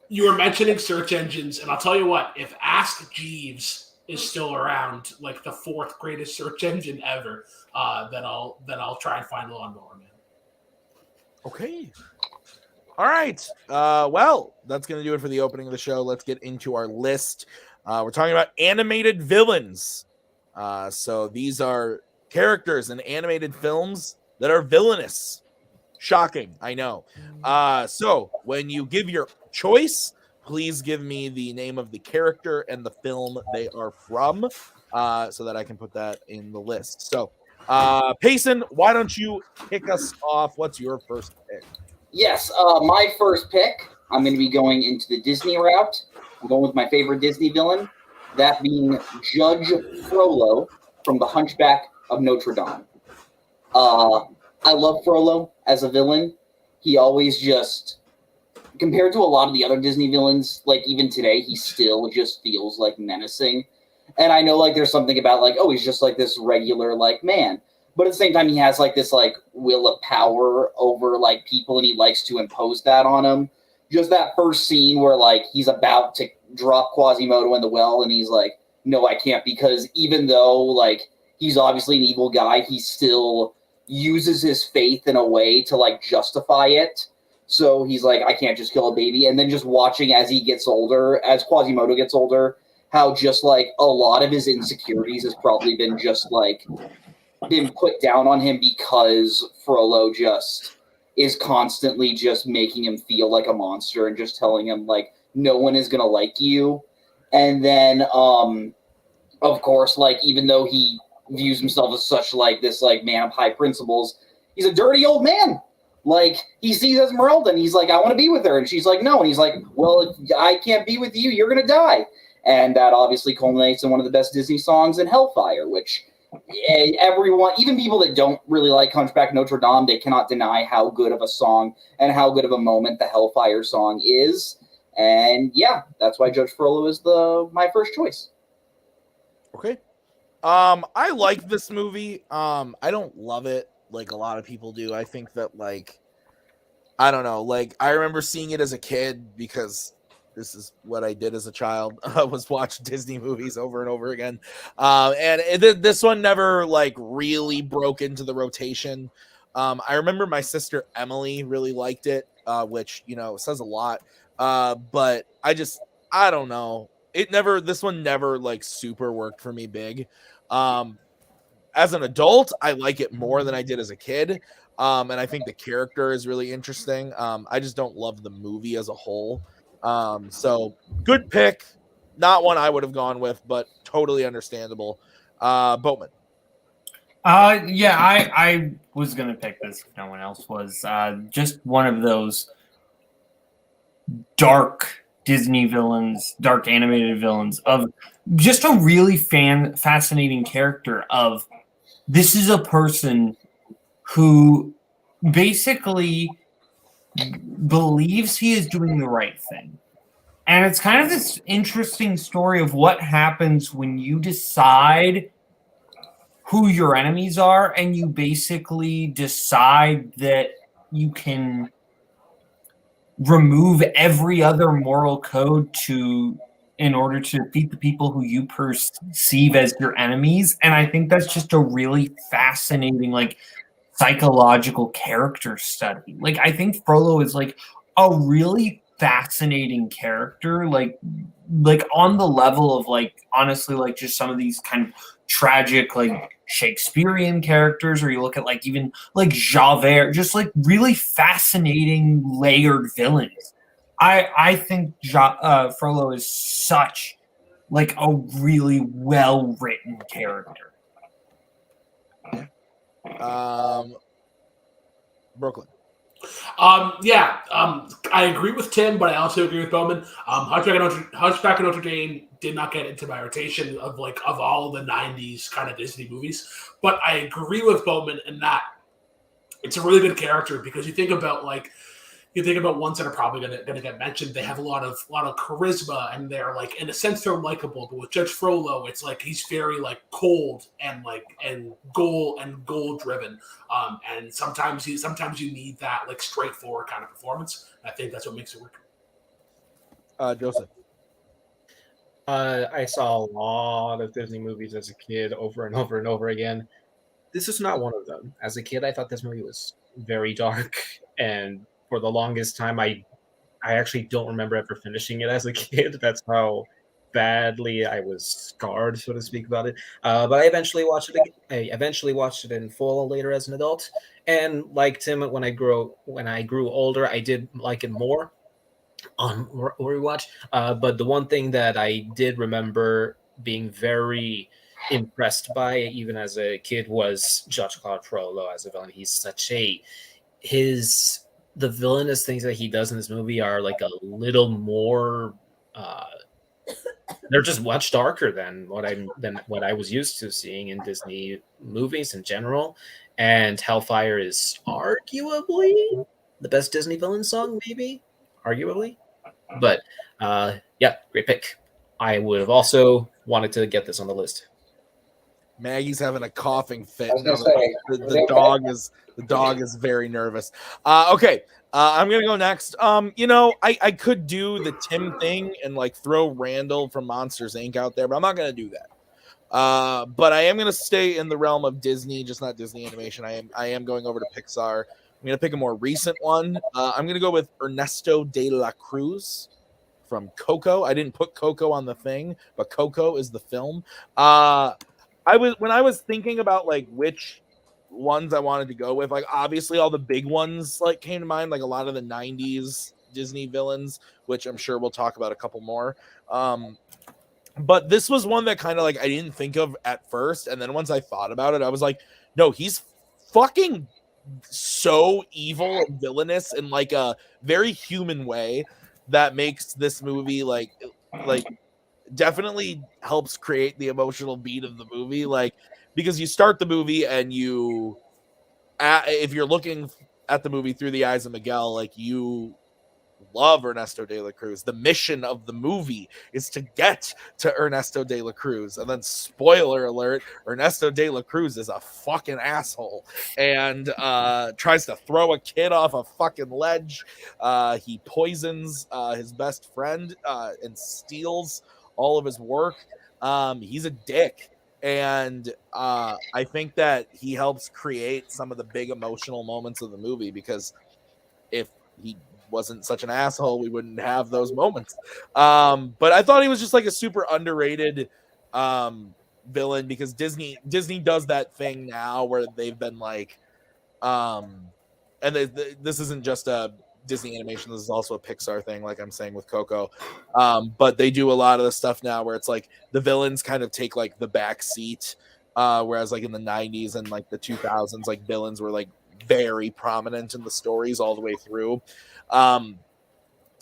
You were mentioning search engines, and I'll tell you what, if Ask Jeeves is still around, like the 4th greatest search engine ever, then I'll try and find Lawnmower Man. Okay. All right. Well, that's going to do it for the opening of the show. Let's get into our list. We're talking about animated villains. So these are characters in animated films that are villainous. Shocking, I know. So when you give your choice, please give me the name of the character and the film they are from, so that I can put that in the list. So, Payson, why don't you kick us off? What's your first pick? Yes, my first pick, I'm going to be going into the Disney route. I'm going with my favorite Disney villain, that being Judge Frollo from The Hunchback of Notre Dame. I love Frollo as a villain. He always just, compared to a lot of the other Disney villains, like even today, he still just feels like menacing. And I know like there's something about like, oh, he's just like this regular like man. But at the same time, he has like this like will of power over like people, and he likes to impose that on them. Just that first scene where like he's about to drop Quasimodo in the well, and he's like, "No, I can't," because even though like he's obviously an evil guy, he still uses his faith in a way to like justify it. So he's like, "I can't just kill a baby." And then just watching as he gets older, as Quasimodo gets older, how just like a lot of his insecurities has probably been just like been put down on him because Frollo just is constantly just making him feel like a monster and just telling him like no one is gonna like you. And then of course, like even though he views himself as such like this like man of high principles, he's a dirty old man. Like he sees Esmeralda and he's like, I want to be with her, and she's like, no, and he's like, well, if I can't be with you, you're gonna die. And that obviously culminates in one of the best Disney songs in Hellfire, which everyone, even people that don't really like Hunchback Notre Dame, they cannot deny how good of a song and how good of a moment the Hellfire song is. And yeah, that's why Judge Frollo is my first choice. Okay. I like this movie. I don't love it like a lot of people do. I think that like, I don't know, like I remember seeing it as a kid because this is what I did as a child, was watch Disney movies over and over again. This one never like really broke into the rotation. I remember my sister Emily really liked it, which, you know, says a lot. But I don't know. This one never like super worked for me big. As an adult, I like it more than I did as a kid. And I think the character is really interesting. I just don't love the movie as a whole. So good pick. Not one I would have gone with, but totally understandable. Boatman. Yeah, I was gonna pick this if no one else was. Just one of those dark Disney villains, dark animated villains, of just a really fascinating character of this is a person who basically believes he is doing the right thing. And it's kind of this interesting story of what happens when you decide who your enemies are and you basically decide that you can remove every other moral code in order to defeat the people who you perceive as your enemies. And I think that's just a really fascinating like psychological character study. Like I think Frollo is like a really fascinating character, like on the level of like honestly like just some of these kind of tragic like Shakespearean characters, or you look at like even like Javert, just like really fascinating layered villains. I think Frollo is such like a really well written character. Brooklyn. I agree with Tim, but I also agree with Bowman. Hunchback of Notre Dame did not get into my rotation of all the 90s kind of Disney movies, but I agree with Bowman in that it's a really good character because you think about ones that are probably gonna get mentioned. They have a lot of charisma, and they're like in a sense they're likable. But with Judge Frollo, it's like he's very like cold and goal driven. And sometimes you need that like straightforward kind of performance. I think that's what makes it work. Joseph. I saw a lot of Disney movies as a kid over and over and over again. This is not one of them. As a kid, I thought this movie was very dark, and for the longest time, I actually don't remember ever finishing it as a kid. That's how badly I was scarred, so to speak, about it. But I eventually watched it again. I eventually watched it in full later as an adult, and like Tim, when I grew older, I did like it more on rewatch. But the one thing that I did remember being very impressed by, even as a kid, was Judge Claude Frollo as a villain. He's such his the villainous things that he does in this movie are like a little more. They're just much darker than what I was used to seeing in Disney movies in general. And Hellfire is arguably the best Disney villain song, maybe arguably. But yeah, great pick. I would have also wanted to get this on the list. Maggie's having a coughing fit. I was gonna say, The dog is very nervous. Okay, I'm gonna go next. I could do the Tim thing and like throw Randall from Monsters Inc. out there, but I'm not gonna do that. But I am gonna stay in the realm of Disney, just not Disney animation. I am going over to Pixar. I'm gonna pick a more recent one. I'm gonna go with Ernesto de la Cruz from Coco. I didn't put Coco on the thing, but Coco is the film. When I was thinking about like which ones I wanted to go with, like obviously all the big ones like came to mind, like a lot of the 90s Disney villains, which I'm sure we'll talk about a couple more. But this was one that kind of like I didn't think of at first, and then once I thought about it, I was like, no, he's fucking so evil and villainous in like a very human way that makes this movie like definitely helps create the emotional beat of the movie, like because you start the movie and if you're looking at the movie through the eyes of Miguel, like you love Ernesto de la Cruz. The mission of the movie is to get to Ernesto de la Cruz, and then spoiler alert, Ernesto de la Cruz is a fucking asshole and tries to throw a kid off a fucking ledge. He poisons his best friend and steals all of his work. He's a dick, and I think that he helps create some of the big emotional moments of the movie, because if he wasn't such an asshole, we wouldn't have those moments. But I thought he was just like a super underrated villain, because Disney does that thing now where they've been like this isn't just a Disney animation, this is also a Pixar thing, like I'm saying with Coco. But they do a lot of the stuff now where it's like the villains kind of take like the back seat, whereas like in the 90s and like the 2000s, like villains were like very prominent in the stories all the way through.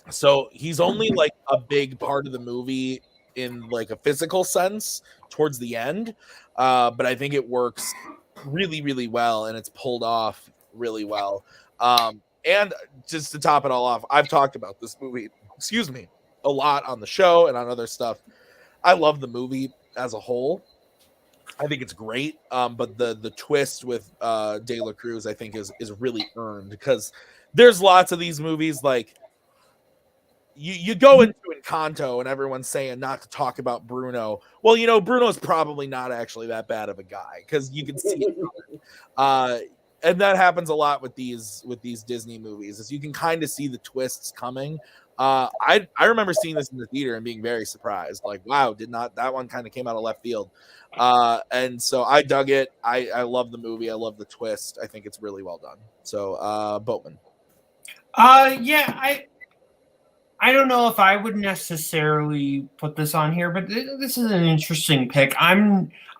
So he's only like a big part of the movie in like a physical sense towards the end, but I think it works really, really well, and it's pulled off really well. And just to top it all off, I've talked about this movie, a lot on the show and on other stuff. I love the movie as a whole. I think it's great, but the twist with De La Cruz, I think, is really earned, because there's lots of these movies like you go into Encanto and everyone's saying not to talk about Bruno. Well, Bruno's probably not actually that bad of a guy, because you can see it. And that happens a lot with these Disney movies, is you can kind of see the twists coming. I remember seeing this in the theater and being very surprised, like, wow, that one kind of came out of left field. And so I dug it. I love the movie. I love the twist. I think it's really well done. So Boatman. Yeah, I don't know if I would necessarily put this on here, but this is an interesting pick.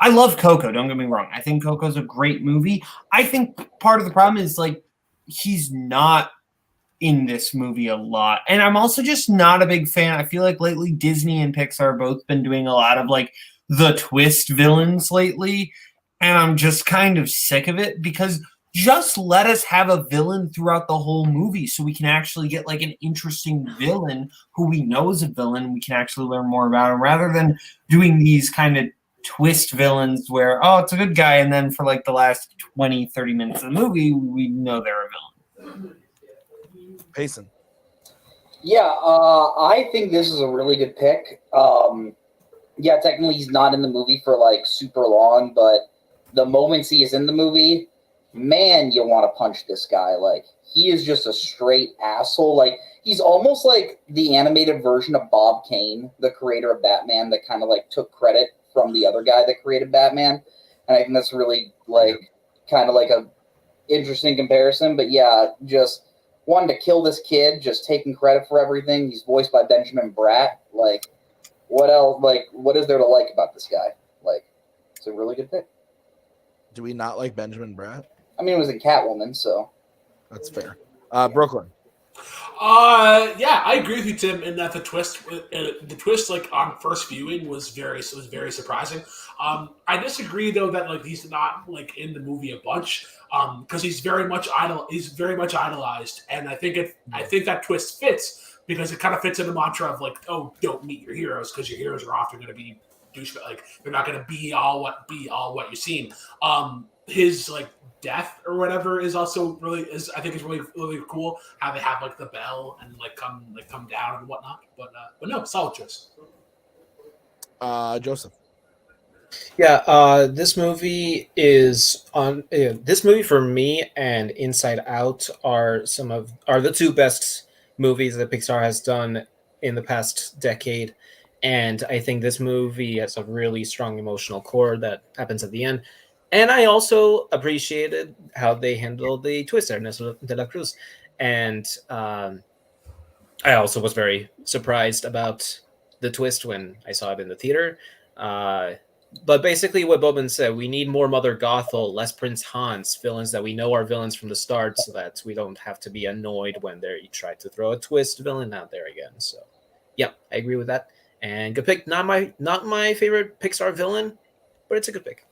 I love Coco, don't get me wrong. I think Coco's a great movie. I think part of the problem is like he's not in this movie a lot. And I'm also just not a big fan. I feel like lately Disney and Pixar both been doing a lot of like the twist villains lately, and I'm just kind of sick of it, because just let us have a villain throughout the whole movie so we can actually get like an interesting villain who we know is a villain. We can actually learn more about him, rather than doing these kind of twist villains where, oh, it's a good guy, and then for like the last 20-30 minutes of the movie we know they're a villain. Payson. Yeah, I think this is a really good pick. Yeah, technically he's not in the movie for like super long, but the moments he is in the movie, man, you want to punch this guy. Like, he is just a straight asshole. Like, he's almost like the animated version of Bob Kane, the creator of Batman, that kind of like took credit from the other guy that created Batman. And I think that's really like kind of like a interesting comparison. But yeah, just wanted to kill this kid, just taking credit for everything. He's voiced by Benjamin Bratt. Like, what else? Like, what is there to like about this guy? Like, it's a really good pick. Do we not like Benjamin Bratt? I mean, it was a Catwoman, so. That's fair. Brooklyn. Yeah, I agree with you, Tim, in that the twist, like on first viewing, was very surprising. I disagree though that like he's not like in the movie a bunch, because he's very much idolized, and I think that twist fits because it kind of fits in the mantra of like, oh, don't meet your heroes because your heroes are often going to be douchebag, like they're not going to be all what you seem. His like death or whatever is also really really cool how they have like the bell and like come down and whatnot, but no, solid choice. Joseph. Yeah, this movie is on. This movie for me and Inside Out are the two best movies that Pixar has done in the past decade, and I think this movie has a really strong emotional core that happens at the end. And I also appreciated how they handled the twist, Ernesto de la Cruz. And I also was very surprised about the twist when I saw it in the theater. But basically what Boatman said, we need more Mother Gothel, less Prince Hans, villains that we know are villains from the start so that we don't have to be annoyed when they try to throw a twist villain out there again. So, yeah, I agree with that. And good pick. Not my favorite Pixar villain, but it's a good pick.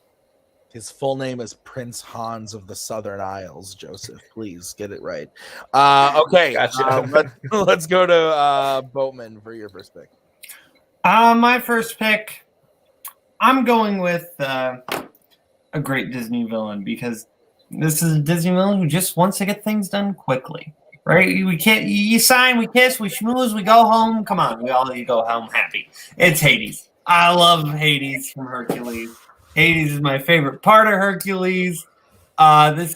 His full name is Prince Hans of the Southern Isles. Joseph, please get it right. Okay, Gotcha. let's go to Boatman for your first pick. My first pick, I'm going with a great Disney villain because this is a Disney villain who just wants to get things done quickly. Right? You sign, we kiss, we schmooze, we go home. Come on, you go home happy. It's Hades. I love Hades from Hercules. Hades is my favorite part of Hercules. This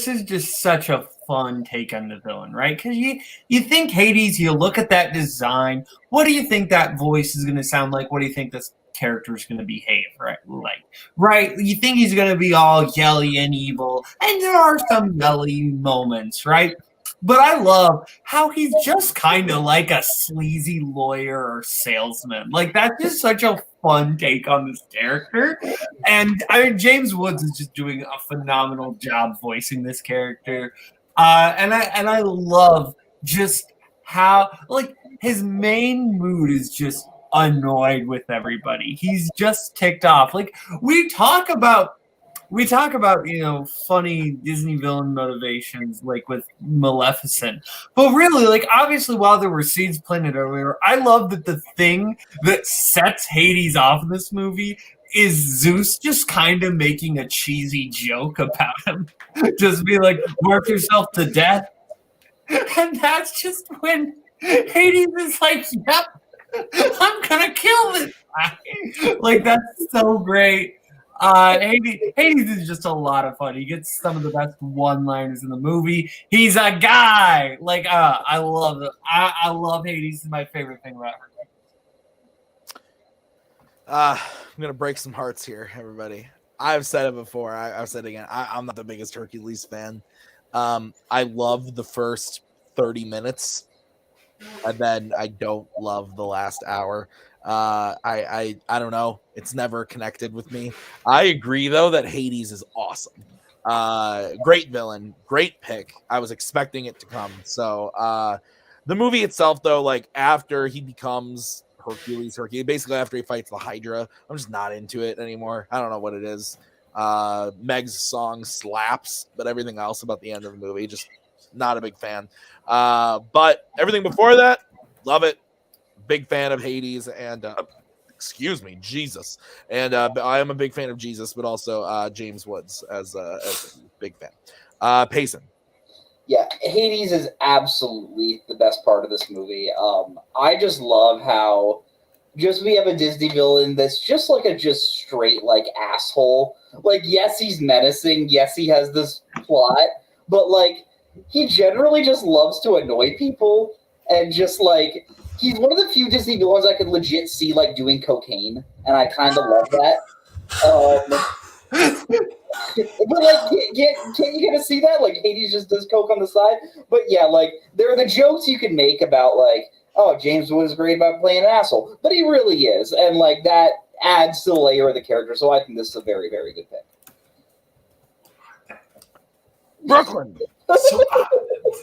is just such a fun take on the villain, right? Because you think Hades, you look at that design. What do you think that voice is going to sound like? What do you think this character is going to behave right? You think he's going to be all yelly and evil, and there are some yelly moments, right? But I love how he's just kind of like a sleazy lawyer or salesman. Like, that's just such a fun take on this character. And I mean, James Woods is just doing a phenomenal job voicing this character. And I love just how, like, his main mood is just annoyed with everybody. He's just ticked off. Like, we talk about, funny Disney villain motivations, like with Maleficent. But really, like, obviously, while there were seeds planted earlier, I love that the thing that sets Hades off in this movie is Zeus just kind of making a cheesy joke about him. Just be like, work yourself to death. And that's just when Hades is like, yep, I'm going to kill this guy. Like, that's so great. Hades is just a lot of fun. He gets some of the best one-liners in the movie. He's a guy. Like, I love it. I love Hades. This is my favorite thing about her. I'm gonna break some hearts here, everybody. I've said it before. I've said it again. I'm not the biggest Hercules fan. I love the first 30 minutes, and then I don't love the last hour. I don't know. It's never connected with me. I agree though that Hades is awesome. Great villain, great pick. I was expecting it to come. So the movie itself though, like after he becomes Hercules, basically after he fights the Hydra, I'm just not into it anymore. I don't know what it is. Meg's song slaps, but everything else about the end of the movie, just not a big fan. But everything before that, love it. Big fan of Hades and excuse me, Jesus. And I am a big fan of Jesus, but also James Woods as a big fan. Payson. Yeah, Hades is absolutely the best part of this movie. I just love how we have a Disney villain that's just like a straight like asshole. Like, yes, he's menacing. Yes, he has this plot, but like he generally just loves to annoy people and just like. He's one of the few Disney villains I could legit see like doing cocaine, and I kind of love that. But like, can't you kind of see that? Like, Hades just does coke on the side. But yeah, like there are the jokes you can make about like, oh, James Woods is great about playing an asshole, but he really is, and like that adds to the layer of the character. So I think this is a very, very good pick. Brooklyn.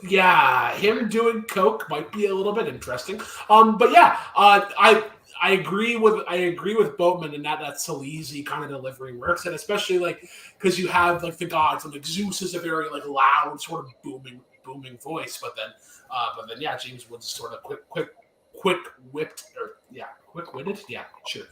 him doing coke might be a little bit interesting. But yeah, I agree with Boatman in that sleazy kind of delivery works, and especially like because you have like the gods, and like Zeus is a very like loud sort of booming voice, but then yeah, James Woods is sort of quick-witted, sure.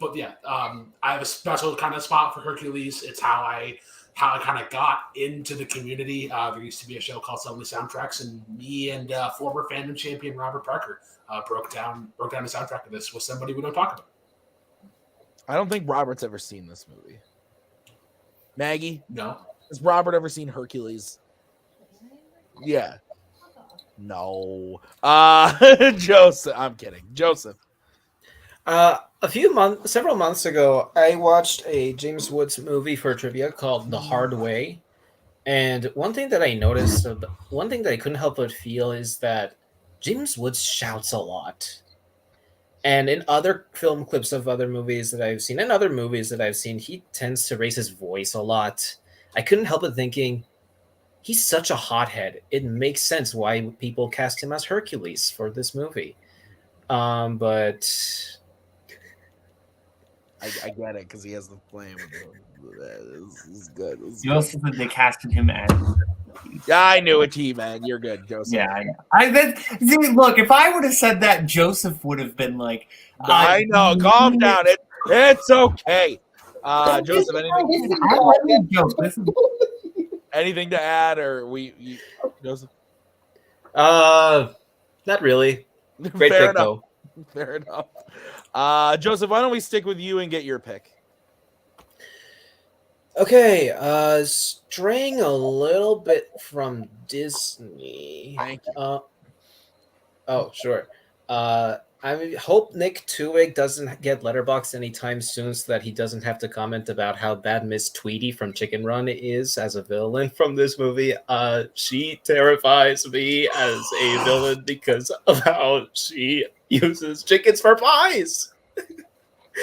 But yeah, I have a special kind of spot for Hercules. It's how I kind of got into the community. There used to be a show called Suddenly Soundtracks, and me and former fandom champion Robert Parker broke down the soundtrack of this with somebody we don't talk about. I don't think Robert's ever seen this movie. Maggie? No. Has Robert ever seen Hercules? Yeah. No. Joseph. I'm kidding. Joseph. Several months ago, I watched a James Woods movie for trivia called The Hard Way. And one thing that I noticed, one thing that I couldn't help but feel is that James Woods shouts a lot. And in other film clips of other movies that I've seen, and other movies that I've seen, he tends to raise his voice a lot. I couldn't help but thinking, he's such a hothead. It makes sense why people cast him as Hercules for this movie. But I get it because he has the flame. This is good. You also said they casted him as. Yeah, I knew it, man. You're good, Joseph. Yeah, I know. Look, if I would have said that, Joseph would have been like, I know. Calm down. It's okay. Joseph, anything to add, or Joseph? Not really. Great pick, though. Fair enough. Joseph, why don't we stick with you and get your pick? Okay, straying a little bit from Disney. Thank you. Oh, sure. I hope Nick Twohig doesn't get letterboxed anytime soon so that he doesn't have to comment about how bad Miss Tweety from Chicken Run is as a villain from this movie. She terrifies me as a villain because of how she uses chickens for pies.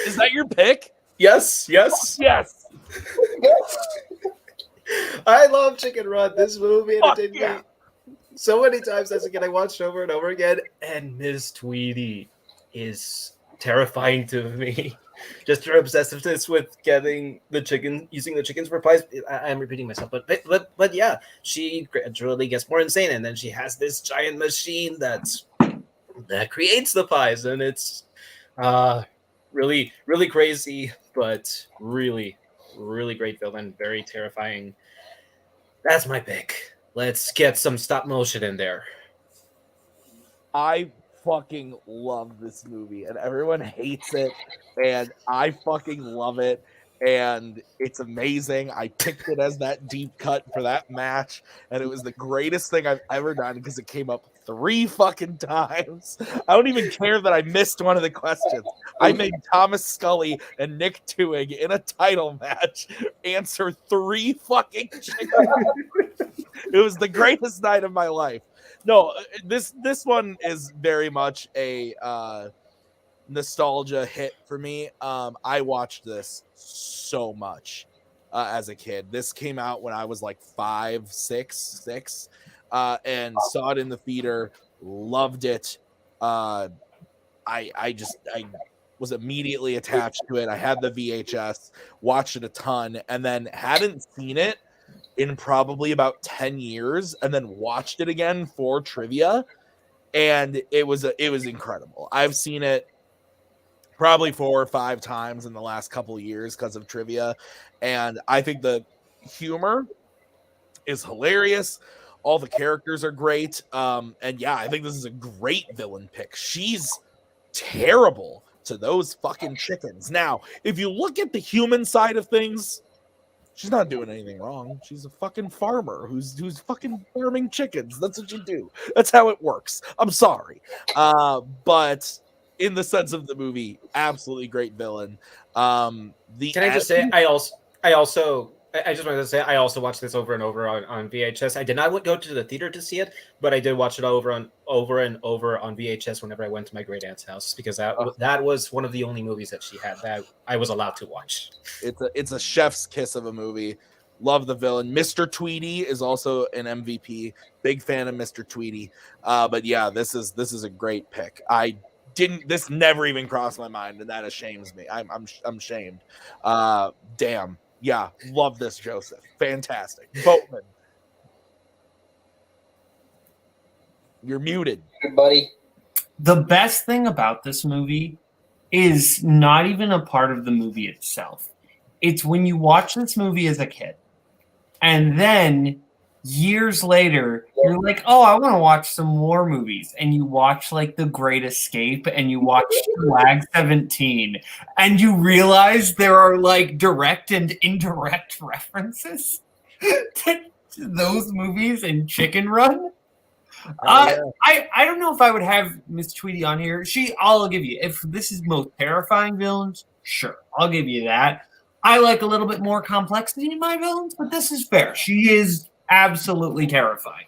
Is that your pick? Yes. I love Chicken Run. This movie entertained me so many times as a kid. I watched over and over again, and Miss Tweety is terrifying to me. Just her obsessiveness with getting the chicken, using the chickens for pies. I'm repeating myself, but yeah, she gradually gets more insane, and then she has this giant machine that creates the pies, and it's really, really crazy, but really, really great villain. Very terrifying. That's my pick. Let's get some stop motion in there. I fucking love this movie, and everyone hates it, and I fucking love it, and it's amazing. I picked it as that deep cut for that match, and it was the greatest thing I've ever done because it came up 3 fucking times. I don't even care that I missed one of the questions. I made Thomas Scully and Nick Twohig in a title match answer 3 fucking chickens. It was the greatest night of my life. No, this one is very much a nostalgia hit for me. I watched this so much as a kid. This came out when I was like 5, 6, and saw it in the theater. Loved it. I was immediately attached to it. I had the VHS, watched it a ton, and then hadn't seen it in probably about 10 years, and then watched it again for trivia, and it was incredible. I've seen it probably 4 or 5 times in the last couple of years because of trivia, and I think the humor is hilarious. All the characters are great, and yeah, I think this is a great villain pick. She's terrible to those fucking chickens. Now, if you look at the human side of things, she's not doing anything wrong. She's a fucking farmer who's fucking farming chickens. That's what you do. That's how it works. I'm sorry. But in the sense of the movie, absolutely great villain. Can I just say I just wanted to say I also watched this over and over on VHS. I did not go to the theater to see it, but I did watch it over and over on VHS whenever I went to my great aunt's house because that was one of the only movies that she had that I was allowed to watch. It's a chef's kiss of a movie. Love the villain. Mr. Tweety is also an MVP. Big fan of Mr. Tweety. But yeah, this is a great pick. This never even crossed my mind, and that ashames me. I'm shamed. Damn. Yeah, love this, Joseph. Fantastic. Boatman. You're muted. Good buddy. The best thing about this movie is not even a part of the movie itself. It's when you watch this movie as a kid, and then years later, you're like, oh, I want to watch some more movies. And you watch like The Great Escape and you watch Lag 17, and you realize there are like direct and indirect references to those movies in Chicken Run. I don't know if I would have Miss Tweety on here. I'll give you, if this is most terrifying villains, sure, I'll give you that. I like a little bit more complexity in my villains, but this is fair. She is absolutely terrifying.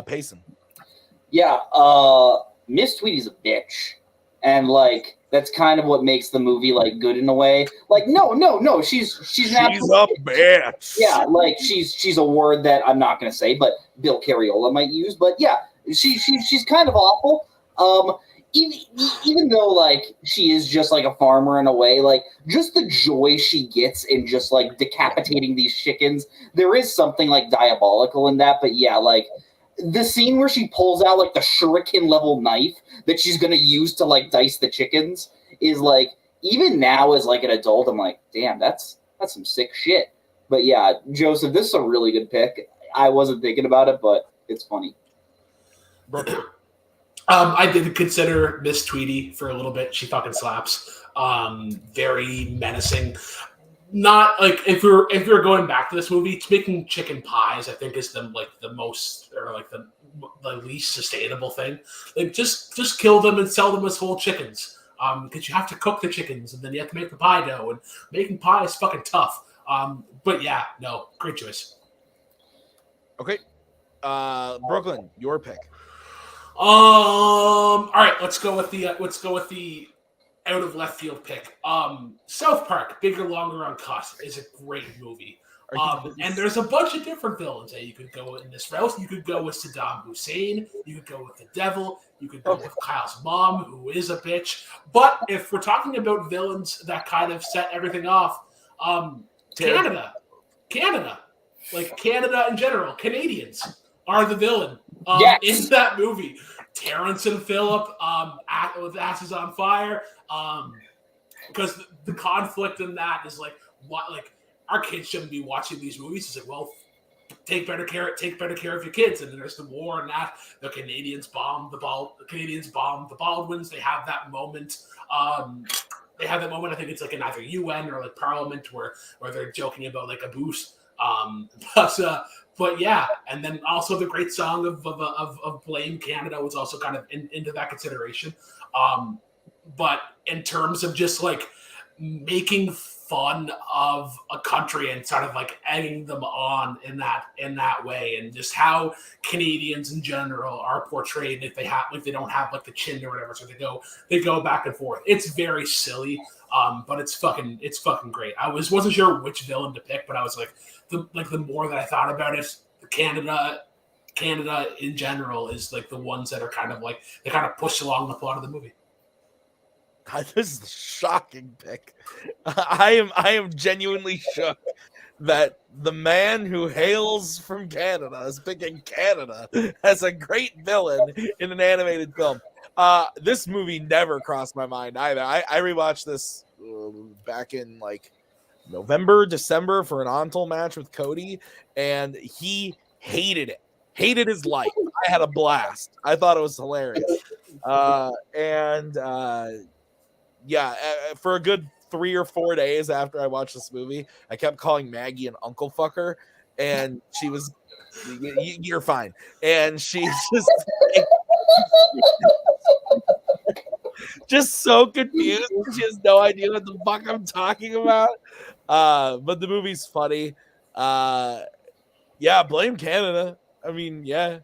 Payson. Yeah, Miss Tweety's a bitch. And like that's kind of what makes the movie like good in a way. Like, no, she's a bitch. Yeah, like she's a word that I'm not gonna say, but Bill Carriola might use. But yeah, she's kind of awful. Even though like she is just like a farmer in a way, like just the joy she gets in just like decapitating these chickens, there is something like diabolical in that. But yeah, like the scene where she pulls out like the shuriken level knife that she's gonna use to like dice the chickens is like, even now as like an adult, I'm like, damn, that's some sick shit. But yeah, Joseph, this is a really good pick. I wasn't thinking about it, but it's funny. I did consider Miss Tweety for a little bit. She fucking slaps. Very menacing. Not like if you're going back to this movie, making chicken pies, I think is the most, or like the least sustainable thing. Like just kill them and sell them as whole chickens. Because you have to cook the chickens and then you have to make the pie dough, and making pie is fucking tough. But yeah, no, great choice. Okay, Brooklyn, your pick. All right, let's go with the out of left field pick. South Park, Bigger, Longer, Uncut is a great movie. And there's a bunch of different villains that you could go in this route. You could go with Saddam Hussein. You could go with the devil. You could go with Kyle's mom, who is a bitch. But if we're talking about villains that kind of set everything off, Canada, like Canada in general, Canadians are the villain in that movie. Terrence and Philip with asses on fire, because the conflict in that is like, what, like, our kids shouldn't be watching these movies. It's like, well, take better care of your kids. And then there's the war and that the Canadians bomb the Baldwins. They have that moment. I think it's like in either UN or like Parliament where they're joking about like a boost. But yeah, and then also the great song of Blame Canada was also kind of into that consideration. But in terms of just like making fun of a country and sort of like egging them on in that way, and just how Canadians in general are portrayed if they don't have like the chin or whatever, so they go back and forth. It's very silly, but it's fucking great. I wasn't sure which villain to pick, but I was like the more that I thought about it, Canada in general is like the ones that are kind of like they kind of push along the plot of the movie. God, this is a shocking pick. I am genuinely shook that the man who hails from Canada is picking Canada as a great villain in an animated film. This movie never crossed my mind either. I rewatched this back in like November, December for an Ontel match with Cody, and he hated it. Hated his life. I had a blast. I thought it was hilarious. Yeah, for a good 3 or 4 days after I watched this movie, I kept calling Maggie an uncle fucker, and she was, you're fine. And she's just so confused. She has no idea what the fuck I'm talking about. But the movie's funny. Yeah, Blame Canada. I mean, yeah,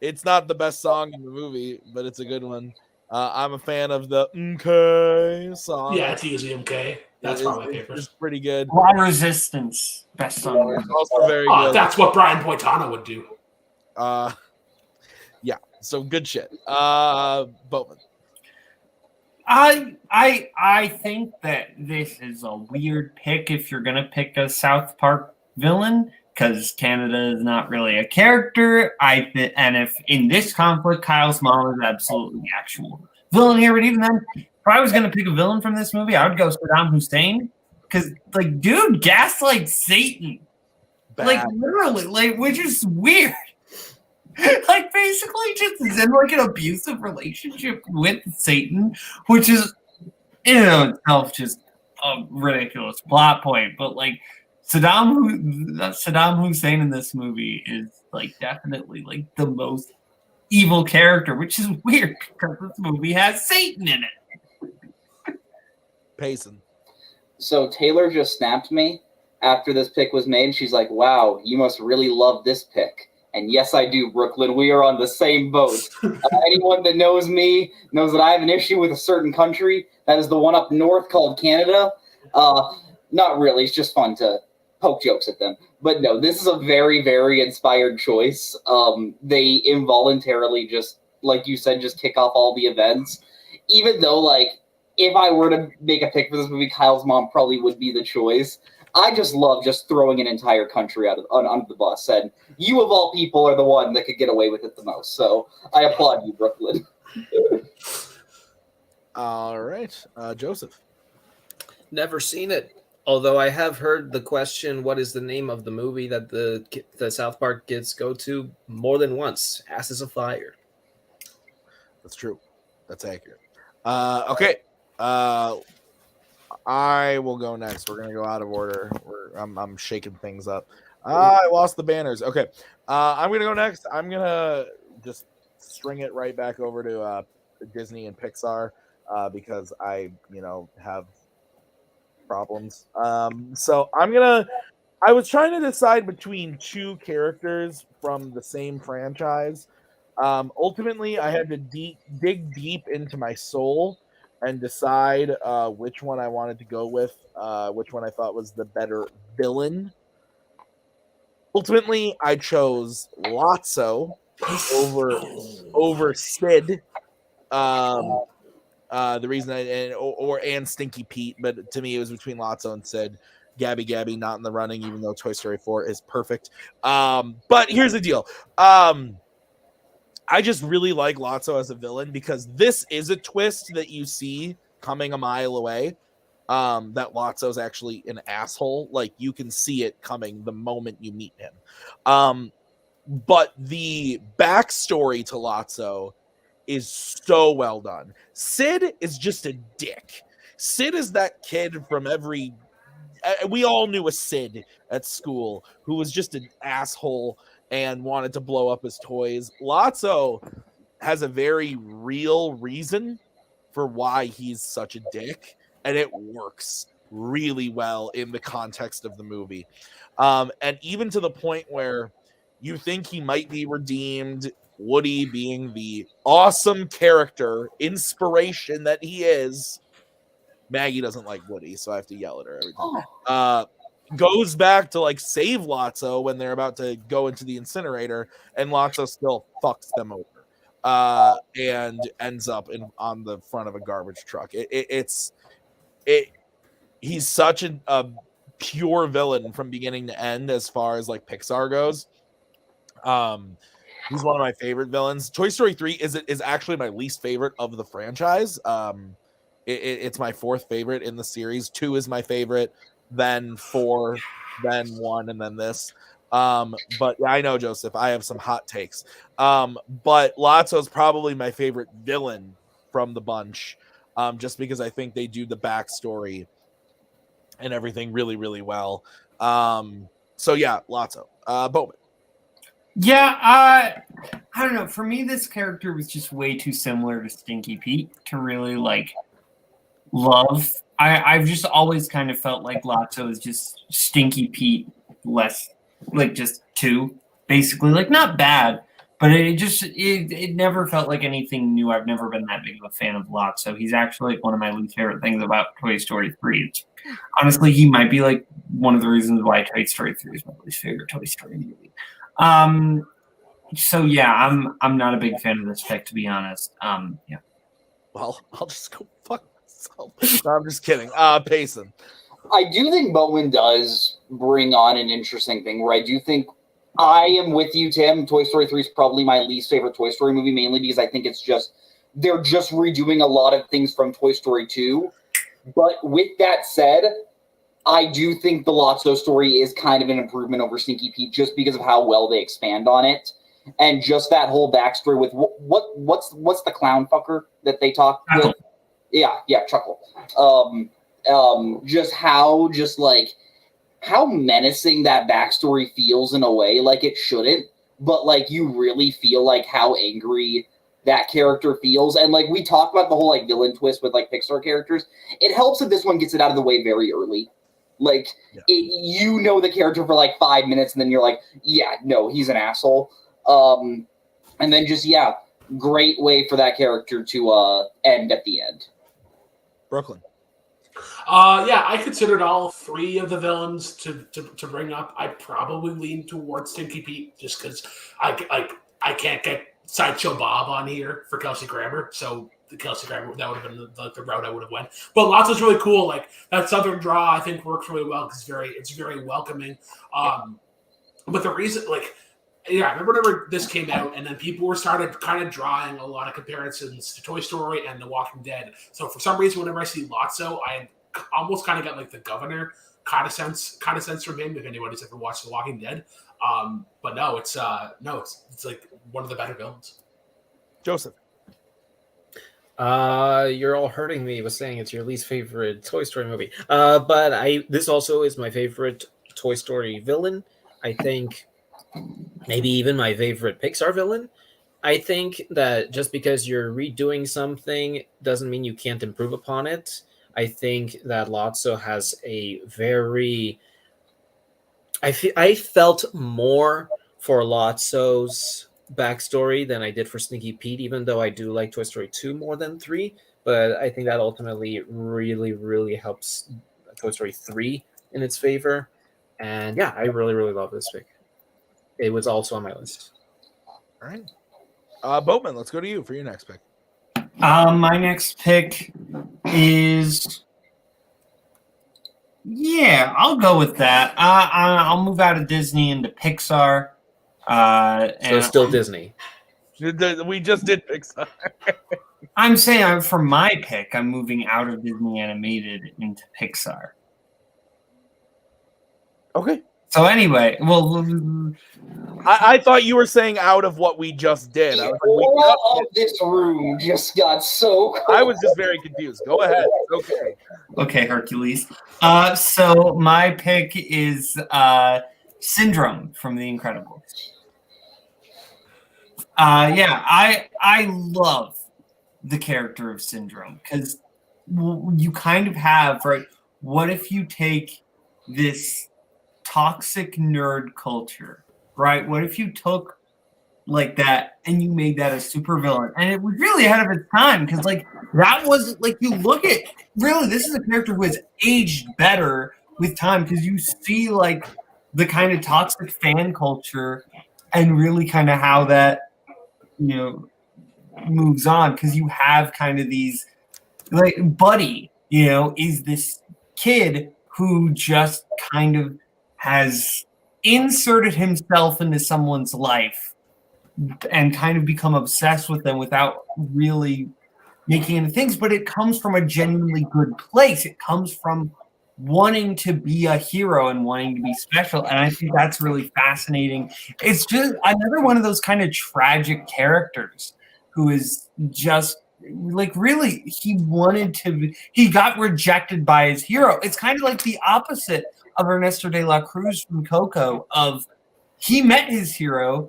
it's not the best song in the movie, but it's a good one. I'm a fan of the MK song. Yeah, it's easy MK. That's probably my It's favorite. pretty good. Law Resistance, best song. It's also very Oh, good. that's what Brian Boitano would do. Yeah. So good shit. Boatman. I think that this is a weird pick if you're gonna pick a South Park villain, because Canada is not really a character. And if in this conflict, Kyle's mom is absolutely the actual villain here. But even then, if I was gonna pick a villain from this movie, I would go Saddam Hussein, because like, dude, gaslights Satan, Bad. like literally, like, which is weird. Like basically just is in like an abusive relationship with Satan, which is in and of itself just a ridiculous plot point. But like Saddam Hussein in this movie is like definitely like the most evil character, which is weird because this movie has Satan in it. Payson. So Taylor just snapped me after this pick was made. She's like, wow, you must really love this pick. And yes, I do, Brooklyn. We are on the same boat. Anyone that knows me knows that I have an issue with a certain country. That is the one up north called Canada. Not really. It's just fun to poke jokes at them. But no, this is a very, very inspired choice. They involuntarily just, like you said, just kick off all the events. Even though, like, if I were to make a pick for this movie, Kyle's mom probably would be the choice. I just love just throwing an entire country under the bus, and you of all people are the one that could get away with it the most. So I applaud you, Brooklyn. All right, Joseph. Never seen it. Although I have heard the question, what is the name of the movie that the South Park kids go to more than once? Asses of Fire. That's true. That's accurate. Okay. I will go next. We're gonna go out of order. I'm shaking things up. I lost the banners. Okay. I'm gonna go next. I'm gonna just string it right back over to Disney and Pixar because I have problems. So I was trying to decide between two characters from the same franchise. Ultimately, I had to dig deep into my soul and decide which one I wanted to go with, which one I thought was the better villain. Ultimately, I chose Lotso over Sid. The reason and Stinky Pete, but to me it was between Lotso and Sid. Gabby not in the running, even though Toy Story 4 is perfect. But here's the deal. I just really like Lotso as a villain because this is a twist that you see coming a mile away. That Lotso's actually an asshole. Like, you can see it coming the moment you meet him. But the backstory to Lotso is so well done. Sid is just a dick. Sid is that kid from we all knew a Sid at school who was just an asshole and wanted to blow up his toys. Lotso has a very real reason for why he's such a dick, and it works really well in the context of the movie. And even to the point where you think he might be redeemed, Woody being the awesome character, inspiration that he is. Maggie doesn't like Woody, so I have to yell at her every time. Goes back to like save Lotso when they're about to go into the incinerator, and Lotso still fucks them over and ends up on the front of a garbage truck. He's such a pure villain from beginning to end as far as like Pixar goes. He's one of my favorite villains. Toy Story 3 is actually my least favorite of the franchise. It's my fourth favorite in the series. 2 is my favorite, then 4, then 1, and then this. But I know, Joseph, I have some hot takes. But Lotso is probably my favorite villain from the bunch, just because I think they do the backstory and everything really, really well. So yeah, Lotso. Boatman. Yeah, I don't know. For me, this character was just way too similar to Stinky Pete to really like love. I've just always kind of felt like Lotso is just Stinky Pete less, like just 2, basically. Like, not bad, But it never felt like anything new. I've never been that big of a fan of Lotso. He's actually like one of my least favorite things about Toy Story 3. Honestly, he might be like one of the reasons why Toy Story 3 is my least favorite Toy Story movie. So yeah, I'm not a big fan of this pick, to be honest. Yeah. Well, I'll just go fuck myself. No, I'm just kidding. Payson. I do think Boatman does bring on an interesting thing where I do think I am with you, Tim. Toy Story 3 is probably my least favorite Toy Story movie, mainly because I think they're just redoing a lot of things from Toy Story 2. But with that said, I do think the Lotso story is kind of an improvement over Stinky Pete just because of how well they expand on it. And just that whole backstory with what's the clown fucker that they talk with? Yeah, Chuckle. Just how menacing that backstory feels in a way, like it shouldn't, but like you really feel like how angry that character feels. And like we talked about the whole like villain twist with like Pixar characters, it helps that this one gets it out of the way very early. Like you know the character for like 5 minutes, and then you're like, yeah, no, he's an asshole. And then just great way for that character to end at the end. Brooklyn. I considered all three of the villains to bring up. I probably lean towards Stinky Pete just because I can't get Sideshow Bob on here for Kelsey Grammer, so the Kelsey Grammer, that would have been the route I would have went. But Lotso's really cool. Like that southern draw, I think works really well because it's very welcoming. But the reason, I remember whenever this came out, and then people started kind of drawing a lot of comparisons to Toy Story and The Walking Dead. So for some reason, whenever I see Lotso, I almost kind of get like the governor kind of sense from him. If anybody's ever watched The Walking Dead, but no, it's like one of the better villains. Joseph. You're all hurting me with saying it's your least favorite Toy Story movie. But this also is my favorite Toy Story villain. I think maybe even my favorite Pixar villain. I think that just because you're redoing something doesn't mean you can't improve upon it. I think that Lotso has a very... I felt more for Lotso's backstory than I did for Stinky Pete, even though I do like Toy Story 2 more than 3. But I think that ultimately really, really helps Toy Story 3 in its favor. And yeah, I really, really love this pick. It was also on my list. All right. Boatman, let's go to you for your next pick. My next pick is... Yeah, I'll go with that. I'll move out of Disney into Pixar. So still Disney. We just did Pixar. I'm saying for my pick, I'm moving out of Disney animated into Pixar. Okay. So anyway, well, I thought you were saying out of what we just did. The aura of this room just got so cool. I was just very confused. Go ahead. Okay. Okay, Hercules. So my pick is Syndrome from The Incredibles. I love the character of Syndrome because you kind of have, right, what if you take this toxic nerd culture, right? What if you took like that and you made that a super villain? And it was really ahead of its time because like that was like, you look at, really, this is a character who has aged better with time because you see like the kind of toxic fan culture and really kind of how that, you know, moves on because you have kind of these, like Buddy, you know, is this kid who just kind of has inserted himself into someone's life and kind of become obsessed with them without really making any things, but it comes from a genuinely good place. It comes from wanting to be a hero and wanting to be special, and I think that's really fascinating. It's just another one of those kind of tragic characters who is just like really he got rejected by his hero. It's kind of like the opposite of Ernesto de la Cruz from Coco, of he met his hero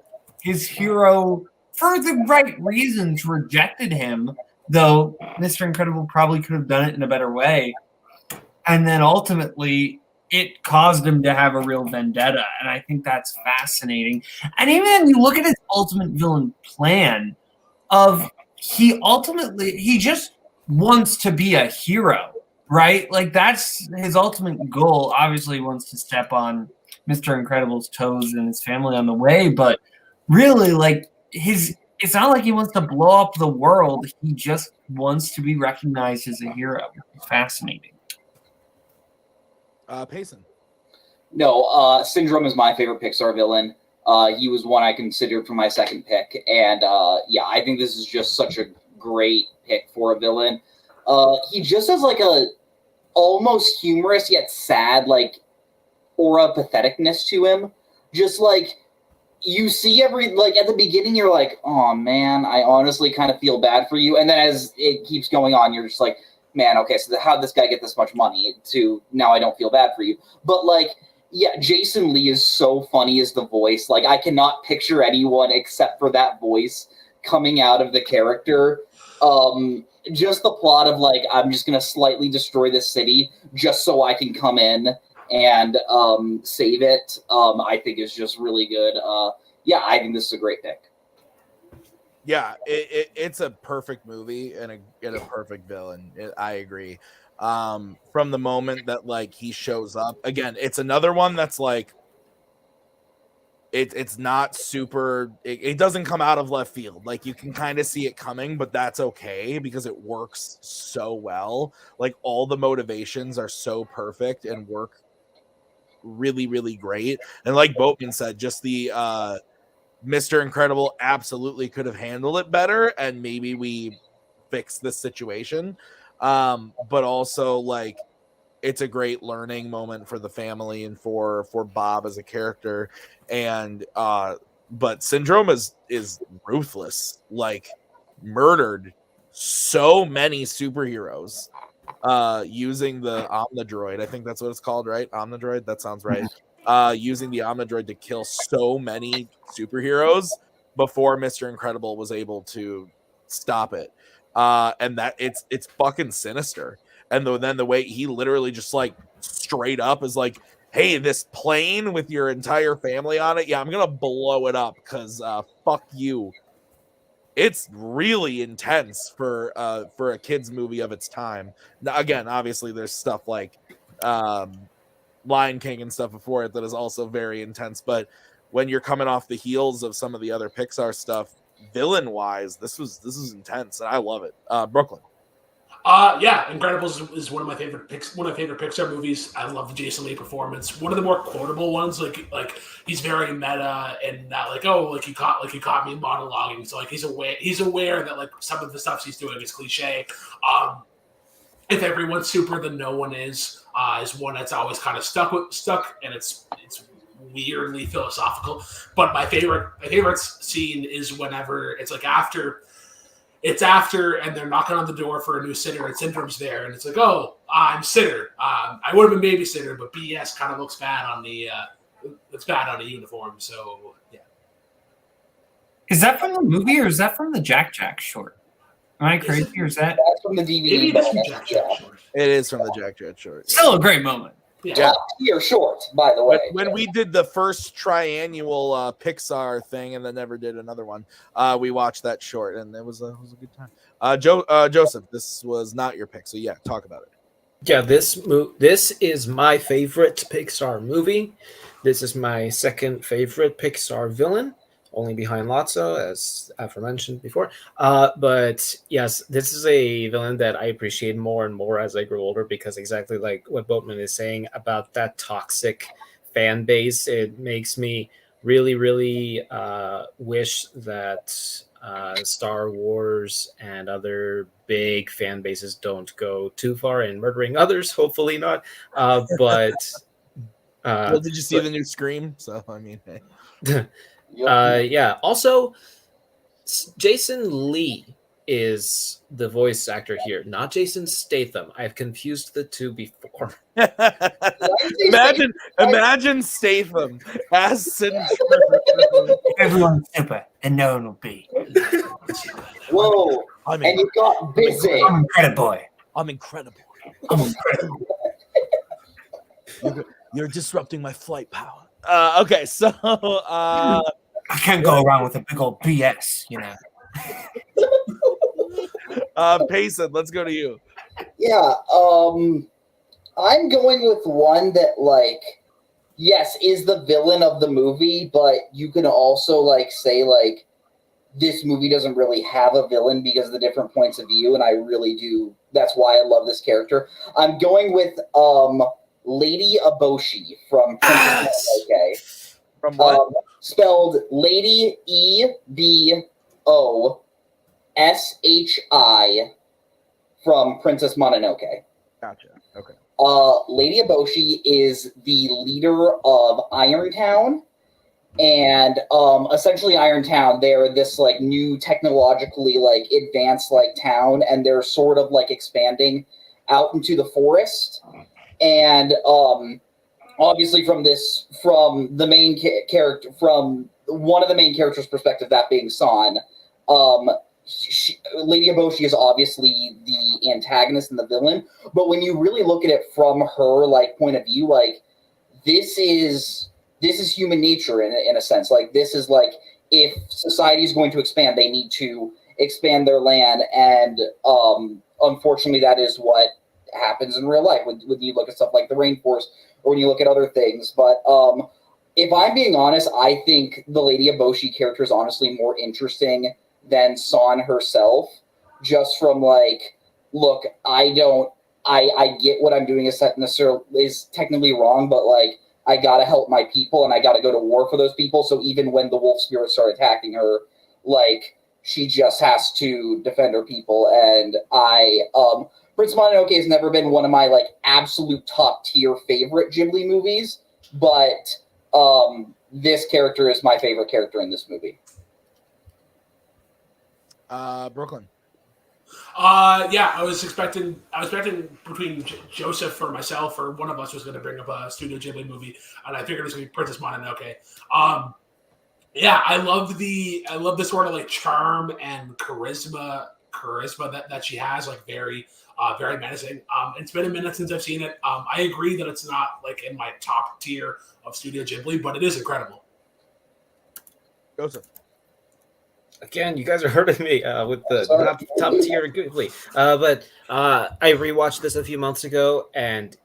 for the right reasons rejected him, though Mr. Incredible probably could have done it in a better way. And then ultimately it caused him to have a real vendetta, and I think that's fascinating. And even you look at his ultimate villain plan of he just wants to be a hero, right? Like that's his ultimate goal. Obviously, he wants to step on Mr. Incredible's toes and his family on the way, but really, like it's not like he wants to blow up the world. He just wants to be recognized as a hero. It's fascinating. Payson. No, Syndrome is my favorite Pixar villain. He was one I considered for my second pick, and yeah, I think this is just such a great pick for a villain. He just has like a almost humorous yet sad like aura patheticness to him. Just like you see at the beginning, you're like, oh man, I honestly kind of feel bad for you, and then as it keeps going on, you're just like, man, okay, so how did this guy get this much money? To now I don't feel bad for you, but like. Yeah, Jason Lee is so funny as the voice. Like, I cannot picture anyone except for that voice coming out of the character. Just the plot of, like, I'm just going to slightly destroy this city just so I can come in and save it, I think is just really good. Yeah, I think this is a great pick. Yeah, it's a perfect movie and a perfect villain. I agree. From the moment that like he shows up again, it's another one that's like it's not super, it doesn't come out of left field. Like you can kind of see it coming, but that's okay because it works so well. Like all the motivations are so perfect and work really, really great. And like Boatman said, just the Mr. Incredible absolutely could have handled it better, and maybe we fix this situation. But also like it's a great learning moment for the family and for Bob as a character. And but Syndrome is ruthless, like murdered so many superheroes using the Omnidroid. I think that's what it's called, right? Omnidroid, that sounds right. Using the Omnidroid to kill so many superheroes before Mr. Incredible was able to stop it. And that it's fucking sinister. And then the way he literally just like straight up is like, hey, this plane with your entire family on it, yeah, I'm gonna blow it up because fuck you. It's really intense for a kids movie of its time. Now, again, obviously there's stuff like Lion King and stuff before it that is also very intense, but when you're coming off the heels of some of the other Pixar stuff, villain wise, this is intense and I love it. Brooklyn. Yeah, Incredibles is one of my favorite Pixar movies. I love the Jason Lee performance. One of the more quotable ones, like he's very meta and not like, oh, like you caught me monologuing. So like he's aware that like some of the stuff he's doing is cliche. If everyone's super, then no one is one that's always kind of stuck, and it's weirdly philosophical. But my favorite scene is whenever it's like after, and they're knocking on the door for a new sitter, and Syndrome's there, and it's like, oh, I'm sitter. I would have been babysitter, but BS kind of looks bad on the it's bad on a uniform. So yeah. Is that from the movie or is that from the Jack Jack short? Am I crazy or is that? That's from the DVD. Maybe that's from Jack Jack short. It is from the Jack Jack short. Still a great moment. Yeah. Top tier short, by the way. When we did the first triannual Pixar thing and then never did another one, we watched that short and it was a good time. Joseph, this was not your pick, so yeah, talk about it. Yeah, this is my favorite Pixar movie. This is my second favorite Pixar villain, only behind Lotso, as aforementioned before. But yes, this is a villain that I appreciate more and more as I grow older, because exactly like what Boatman is saying about that toxic fan base, it makes me really, really wish that Star Wars and other big fan bases don't go too far in murdering others. Hopefully not. But well, did you see the new Scream? So I mean, hey. Yeah. Also, Jason Lee is the voice actor here, not Jason Statham. I've confused the two before. imagine Statham as Syndrome. Everyone's super, and no one will be. Whoa! And you got busy. I'm incredible. I'm incredible. I'm incredible. You're disrupting my flight power. Okay, so I can't go around with a big old BS, you know. Payson, let's go to you. Yeah, I'm going with one that, like, yes, is the villain of the movie, but you can also, like, say, like, this movie doesn't really have a villain because of the different points of view, and I really do. That's why I love this character. I'm going with Lady Eboshi from Princess Mononoke. From what? Spelled Lady Eboshi from Princess Mononoke. Gotcha. Okay. Lady Eboshi is the leader of Irontown. And essentially Irontown, they're this like new technologically like advanced like town, and they're sort of like expanding out into the forest. And obviously from the main character, from one of the main characters' perspective, that being San, Lady Eboshi is obviously the antagonist and the villain. But when you really look at it from her like point of view, like this is human nature in a sense. Like this is like, if society is going to expand, they need to expand their land, and unfortunately that is what happens in real life when you look at stuff like the rainforest or when you look at other things. But if I'm being honest, I think the Lady Eboshi character is honestly more interesting than San herself, just from like, look, I get what I'm doing is technically wrong, but like, I gotta help my people and I gotta go to war for those people. So even when the wolf spirits start attacking her, like, she just has to defend her people. And Prince Mononoke has never been one of my like absolute top tier favorite Ghibli movies, but this character is my favorite character in this movie. Brooklyn. Yeah, I was expecting between Joseph or myself or one of us was going to bring up a Studio Ghibli movie, and I figured it was going to be Princess Mononoke. Yeah, I love the sort of like charm and charisma that she has, like very menacing. It's been a minute since I've seen it. I agree that it's not like in my top tier of Studio Ghibli, but it is incredible. Joseph. Again, you guys are hurting me with the not top tier Ghibli. But I rewatched this a few months ago, and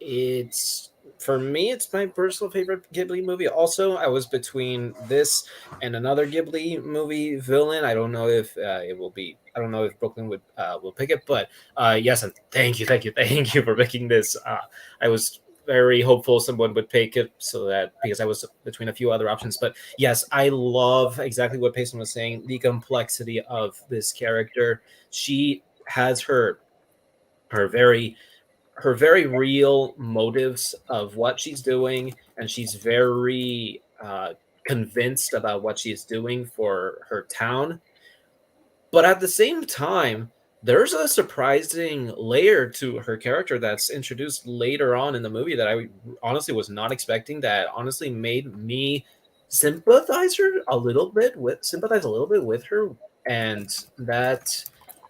for me, it's my personal favorite Ghibli movie. Also, I was between this and another Ghibli movie villain. I don't know if it will be. I don't know if Brooklyn will pick it, but yes, and thank you for picking this. I was very hopeful someone would pick it, because I was between a few other options. But yes, I love exactly what Payson was saying, the complexity of this character. She has her very real motives of what she's doing, and she's very convinced about what she's doing for her town. But at the same time, there's a surprising layer to her character that's introduced later on in the movie that I honestly was not expecting, that honestly made me sympathize a little bit with her. And that,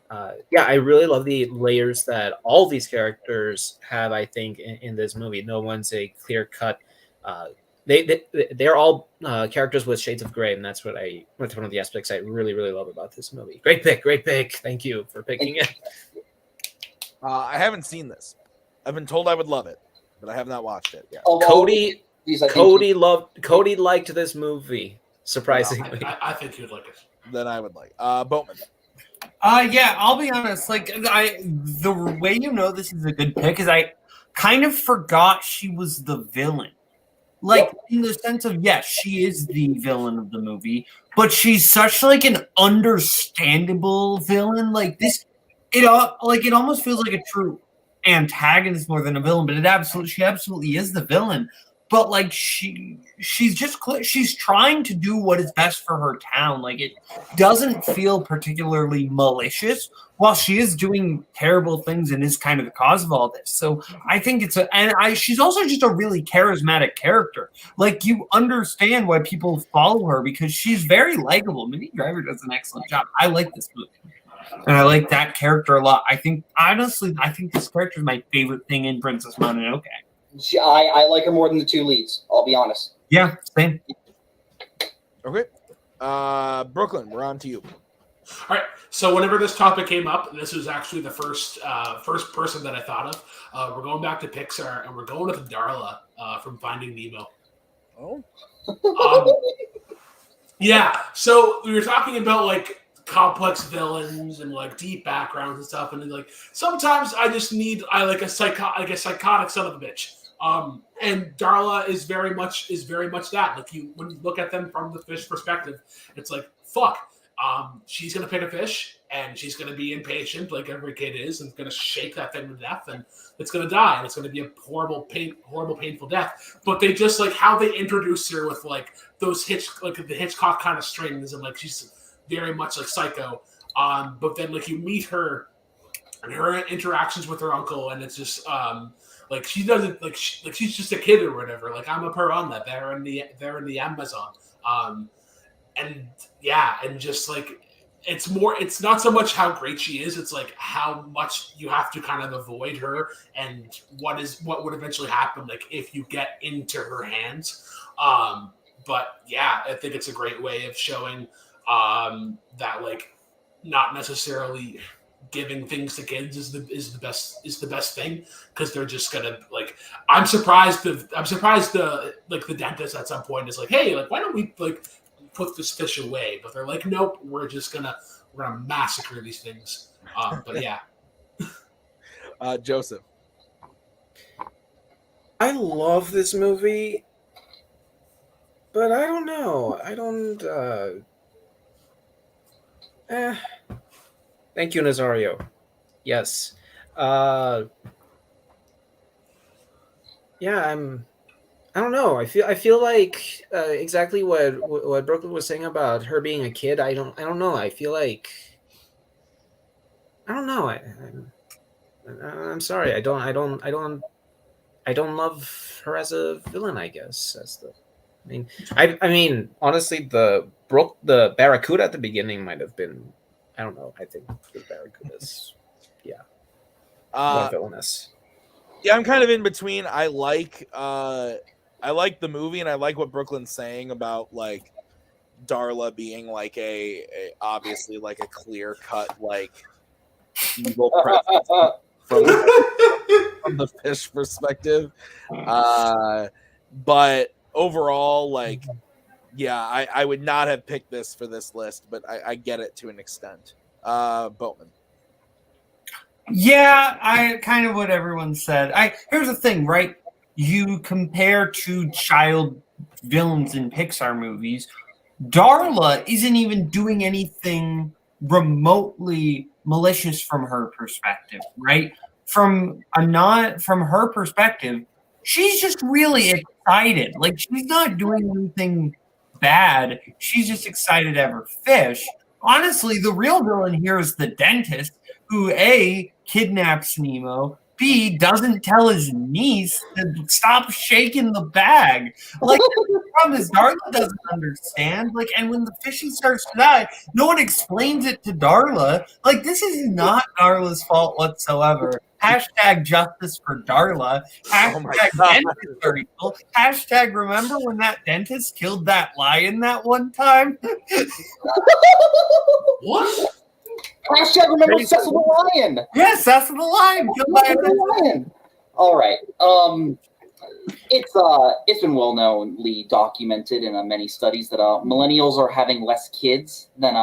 I really love the layers that all these characters have, I think, in this movie. No one's a clear-cut... They're all characters with shades of gray, and that's one of the aspects I really, really love about this movie. Great pick. Thank you for picking it. I haven't seen this. I've been told I would love it, but I have not watched it yet. Cody liked this movie, surprisingly. I think you'd like it. Then I would like Boatman. Yeah, I'll be honest. Like, the way you know this is a good pick is I kind of forgot she was the villain. Like, in the sense of, yes, she is the villain of the movie, but she's such like an understandable villain. Like this, it almost feels like a true antagonist more than a villain. But she absolutely is the villain. But like she's trying to do what is best for her town. Like, it doesn't feel particularly malicious, while she is doing terrible things and is kind of the cause of all this. So I think she's also just a really charismatic character. Like, you understand why people follow her because she's very likable. Minnie Driver does an excellent job. I like this movie, and I like that character a lot. I think this character is my favorite thing in Princess Mononoke. I like her more than the two leads. I'll be honest. Yeah, same. Okay. Brooklyn, we're on to you. All right. So whenever this topic came up, this was actually the first person that I thought of. We're going back to Pixar, and we're going with Darla from Finding Nemo. Oh. Yeah. So we were talking about like complex villains and like deep backgrounds and stuff, and like sometimes I just need a psychotic son of a bitch. And Darla is very much that. Like when you look at them from the fish perspective, it's like fuck. She's gonna pick a fish and she's gonna be impatient, like every kid is, and gonna shake that thing to death, and it's gonna die, and it's gonna be a horrible, painful death. But they just like how they introduce her with like those the Hitchcock kind of strings, and like she's very much like Psycho. But then like you meet her and her interactions with her uncle, and it's just like she doesn't like she's just a kid or whatever. Like I'm a piranha. They're in the Amazon. And yeah, and just like it's not so much how great she is, it's like how much you have to kind of avoid her and what would eventually happen like if you get into her hands. But yeah, I think it's a great way of showing that like not necessarily giving things to kids is the best thing, because they're just gonna like I'm surprised the dentist at some point is like, hey, like why don't we like put this fish away? But they're like, nope, we're gonna massacre these things. But yeah. Joseph. I love this movie, but I don't know. I don't. Thank you, Nazario. Yes. Yeah, I don't know. I feel like exactly what Brooklyn was saying about her being a kid. I don't know. I feel like I don't know. I'm sorry. I don't love her as a villain, I guess. I mean, honestly, the Barracuda at the beginning might have been. I don't know. I think the Barracuda's, more villainous. Yeah, I'm kind of in between. I like the movie, and I like what Brooklyn's saying about like Darla being like a obviously like a clear cut like evil presence from the fish perspective. But overall, like, yeah, I would not have picked this for this list, but I get it to an extent. Boatman. Yeah, I kind of what everyone said. Here's the thing, right? You compare two child villains in Pixar movies. Darla isn't even doing anything remotely malicious from her perspective, right? From her perspective, she's just really excited. Like she's not doing anything bad. She's just excited to have her fish. Honestly, the real villain here is the dentist, who A, kidnaps Nemo, B, doesn't tell his niece to stop shaking the bag. Like, the problem is Darla doesn't understand. Like, and when the fishy starts to die, no one explains it to Darla. Like, this is not Darla's fault whatsoever. Hashtag justice for Darla. Hashtag dentist are equal. Hashtag remember when that dentist killed that lion that one time? What? Hashtag remember Cecil the Lion. Yes, Cecil the Lion killed by a lion. All right. It's been well knownly documented in many studies that millennials are having less kids than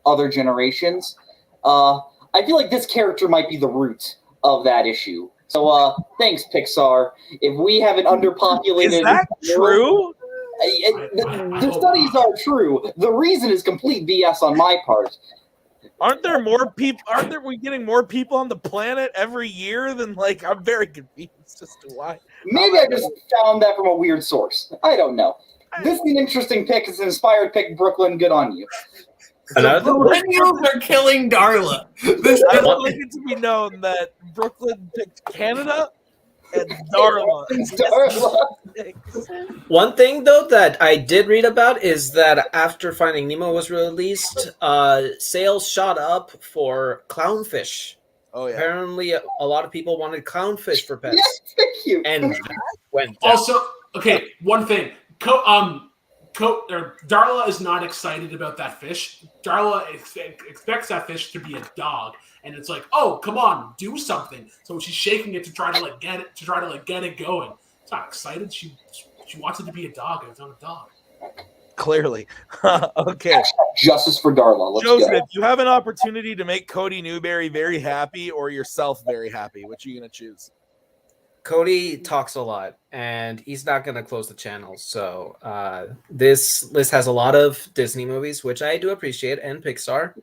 other generations. I feel like this character might be the root of that issue. So thanks, Pixar. If we have an underpopulated, is that true? The studies are true. The reason is complete BS on my part. Aren't there more people? Aren't we getting more people on the planet every year than like? I'm very confused as to why. Maybe I just found that from a weird source. I don't know. This is an interesting pick. It's an inspired pick, Brooklyn. Good on you. Millennials are killing Darla. I would like it to be known that Brooklyn picked Canada and Darla. One thing, though, that I did read about is that after Finding Nemo was released, sales shot up for clownfish. Oh yeah. Apparently, a lot of people wanted clownfish for pets. Yes, thank you. And that went down. Also, okay, one thing. Darla is not excited about that fish. Darla expects that fish to be a dog, and it's like, oh, come on, do something. So she's shaking it to try to get it going. It's not excited. She wants it to be a dog, and it's not a dog. Clearly. Okay. Justice for Darla. Let's Joseph, go. you have an opportunity to make Cody Newberry very happy or yourself very happy. Which are you gonna choose? Cody talks a lot, and he's not going to close the channel. So this list has a lot of Disney movies, which I do appreciate, and Pixar.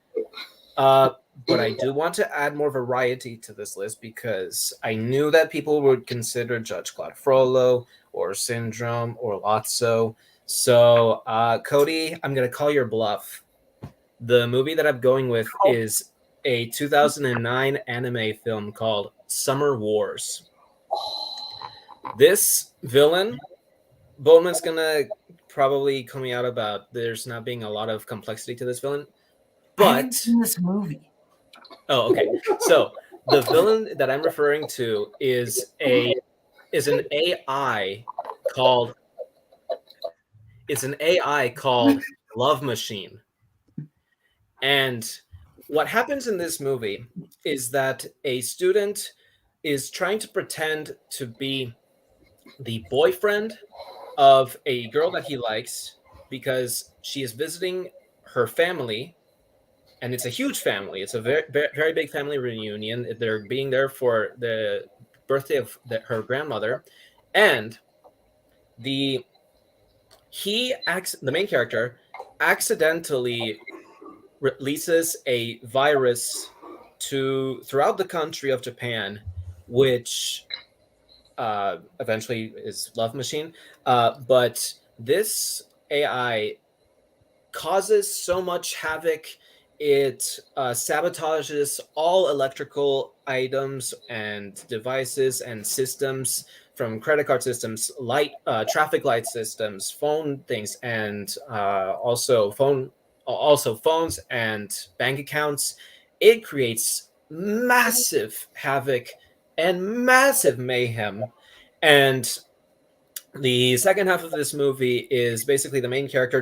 But I do want to add more variety to this list because I knew that people would consider Judge Claude Frollo or Syndrome or Lotso. So, Cody, I'm going to call your bluff. The movie that I'm going with is a 2009 anime film called Summer Wars. This villain, Boatman's gonna probably call me out about there's not being a lot of complexity to this villain. I haven't But seen this movie. oh, okay. So the villain that I'm referring to is an AI called Love Machine. And what happens in this movie is that a student is trying to pretend to be the boyfriend of a girl that he likes because she is visiting her family, and it's a huge family. It's a very, very big family reunion. They're being there for the birthday of her grandmother, and the main character accidentally releases a virus throughout the country of Japan, which eventually is Love Machine. But this AI causes so much havoc. It sabotages all electrical items and devices and systems, from credit card systems, traffic light systems, phone things, and also phones and bank accounts. It creates massive havoc and massive mayhem. And the second half of this movie is basically the main character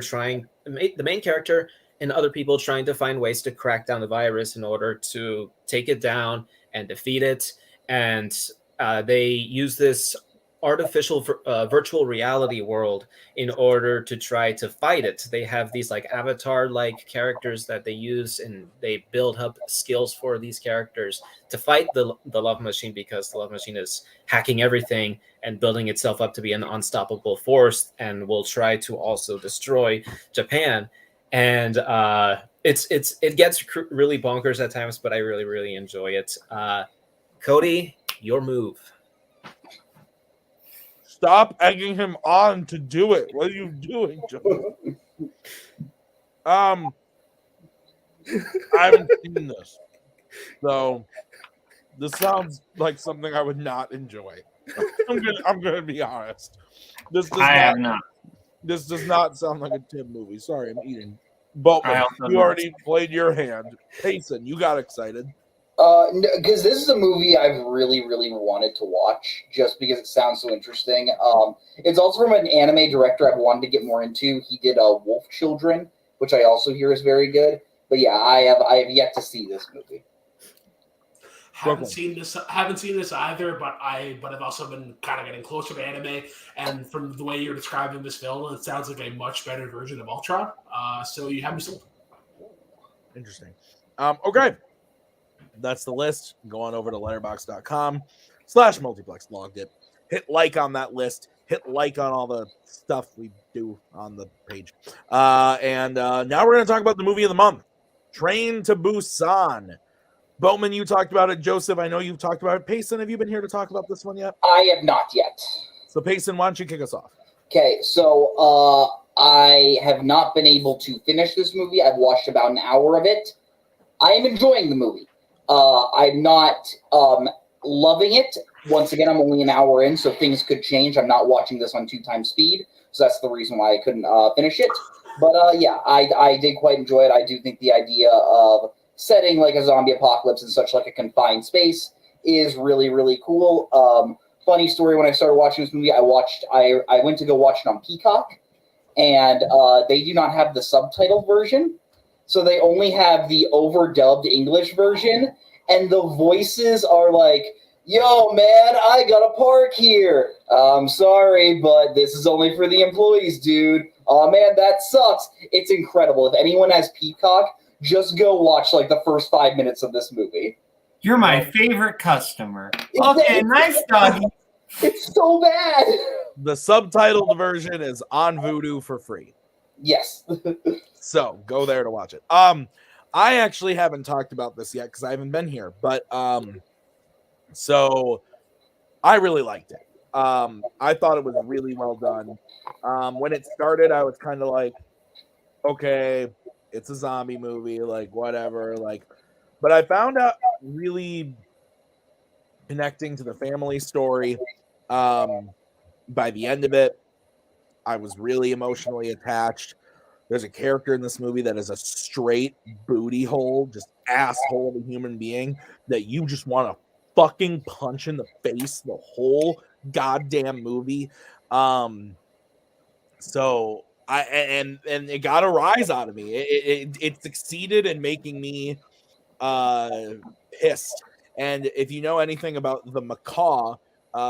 and other people trying to find ways to crack down the virus in order to take it down and defeat it. And they use this artificial virtual reality world in order to try to fight it. They have these like avatar-like characters that they use, and they build up skills for these characters to fight the Love Machine, because the Love Machine is hacking everything and building itself up to be an unstoppable force and will try to also destroy Japan. And it gets really bonkers at times, but I really, really enjoy it. Cody, your move. Stop egging him on to do it. What are you doing, Joe? I haven't seen this, so this sounds like something I would not enjoy. I'm gonna be honest. Have not. This does not sound like a Tim movie. Sorry, I'm eating. Boatman, you already played your hand. Payson, you got excited. Because this is a movie I've really, really wanted to watch just because it sounds so interesting. It's also from an anime director I've wanted to get more into. He did Wolf Children, which I also hear is very good. But yeah, I have yet to see this movie. Haven't seen this either, but I've also been kind of getting closer to anime, and from the way you're describing this film, it sounds like a much better version of Ultron. So you have me sold. Interesting. Okay. That's the list. Go on over to letterboxd.com/multiplex logged it. Hit like on that list. Hit like on all the stuff we do on the page. And now we're going to talk about the movie of the month, Train to Busan. Boatman, you talked about it. Joseph, I know you've talked about it. Payson, have you been here to talk about this one yet? I have not yet. So Payson, why don't you kick us off? Okay, so I have not been able to finish this movie. I've watched about an hour of it. I am enjoying the movie. I'm not loving it. Once again, I'm only an hour in, so things could change. I'm not watching this on 2x speed, so that's the reason why I couldn't finish it. But yeah, I did quite enjoy it. I do think the idea of setting like a zombie apocalypse in such like a confined space is really, really cool. Funny story, when I started watching this movie, I went to go watch it on Peacock, and they do not have the subtitle version, so they only have the overdubbed English version, and the voices are like, "Yo, man, I gotta park here. I'm sorry, but this is only for the employees, dude. Oh man, that sucks." It's incredible. If anyone has Peacock, just go watch like the first 5 minutes of this movie. You're my favorite customer. Okay, nice doggy. It's so bad. The subtitled version is on Vudu for free. Yes. So go there to watch it. I actually haven't talked about this yet because I haven't been here, but so I really liked it. I thought it was really well done. When it started, I was kind of like, okay, it's a zombie movie, like whatever, like, but I found out really connecting to the family story. By the end of it, I was really emotionally attached. There's a character in this movie that is a straight booty hole, just asshole of a human being that you just want to fucking punch in the face the whole goddamn movie. So and it got a rise out of me. It succeeded in making me pissed. And if you know anything about the macaw,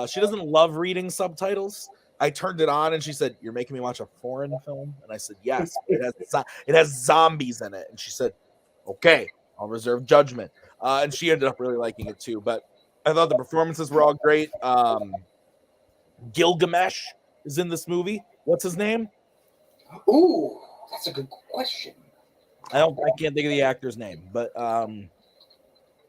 she doesn't love reading subtitles. I turned it on and she said, "You're making me watch a foreign film?" And I said, "Yes, it has zombies in it." And she said, "Okay, I'll reserve judgment." And she ended up really liking it too. But I thought the performances were all great. Gilgamesh is in this movie. What's his name? Ooh, that's a good question. I can't think of the actor's name, but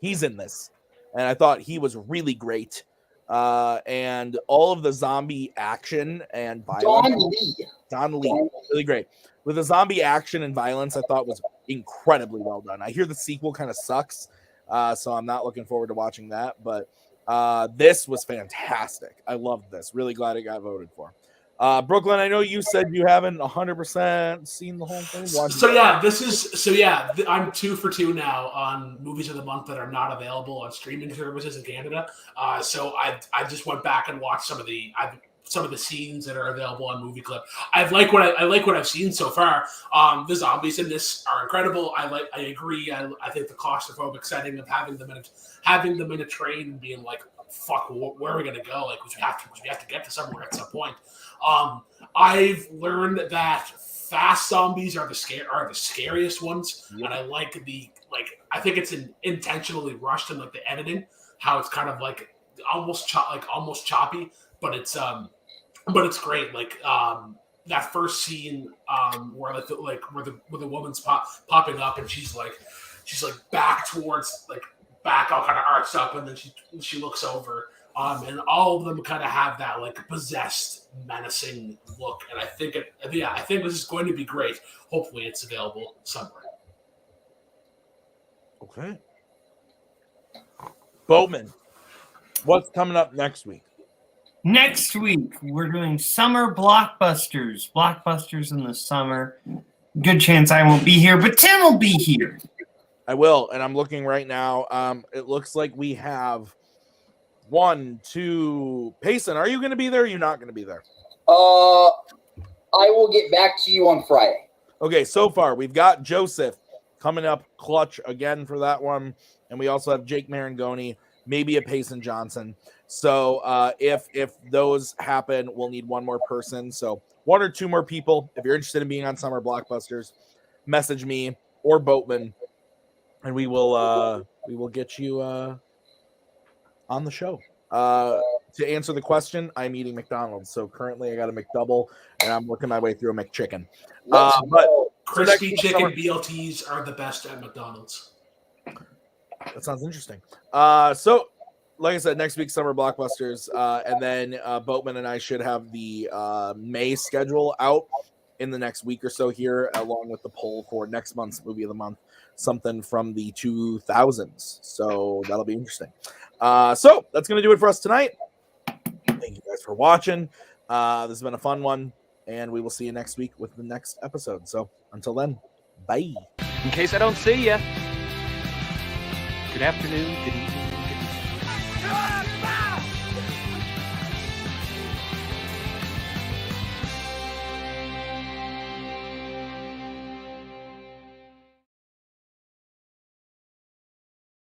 he's in this. And I thought he was really great. And all of the zombie action and violence. Don Lee. Really great. With the zombie action and violence, I thought was incredibly well done. I hear the sequel kind of sucks, so I'm not looking forward to watching that. But this was fantastic. I loved this. Really glad it got voted for. Brooklyn, I know you said you haven't 100% seen the whole thing. I'm 2 for 2 now on movies of the month that are not available on streaming services in Canada. So I just went back and watched some of the scenes that are available on Movie Clip. I like what I've seen so far. The zombies in this are incredible. I agree. I think the claustrophobic setting of having them in a train and being like, fuck, where are we gonna go? Like, we have to get to somewhere at some point. I've learned that fast zombies are the scariest ones, and I like I think it's intentionally rushed in like the editing, how it's kind of like almost choppy, but it's great. Like that first scene where the woman's popping up and she's back towards back all kind of arched up, and then she looks over. And all of them kind of have that like possessed, menacing look, and I think this is going to be great. Hopefully, it's available somewhere. Okay. Boatman, what's coming up next week? Next week, we're doing summer blockbusters. Blockbusters in the summer. Good chance I won't be here, but Tim will be here. I will, and I'm looking right now. It looks like we have 1, 2. Payson, are you going to be there? Or are you not going to be there? I will get back to you on Friday. Okay, so far we've got Joseph coming up clutch again for that one, and we also have Jake Marangoni, maybe a Payson Johnson. So if those happen, we'll need one more person. So 1 or 2 more people. If you're interested in being on Summer Blockbusters, message me or Boatman, and we will get you on the show. To answer the question, I'm eating McDonald's. So currently I got a McDouble and I'm working my way through a McChicken. But crispy chicken BLTs are the best at McDonald's. That sounds interesting. So like I said, next week, Summer Blockbusters. And then Boatman and I should have the May schedule out in the next week or so here, along with the poll for next month's movie of the month, something from the 2000s. So that'll be interesting. So that's going to do it for us tonight. Thank you guys for watching. This has been a fun one, and we will see you next week with the next episode. So until then, bye. In case I don't see ya. good afternoon, good evening,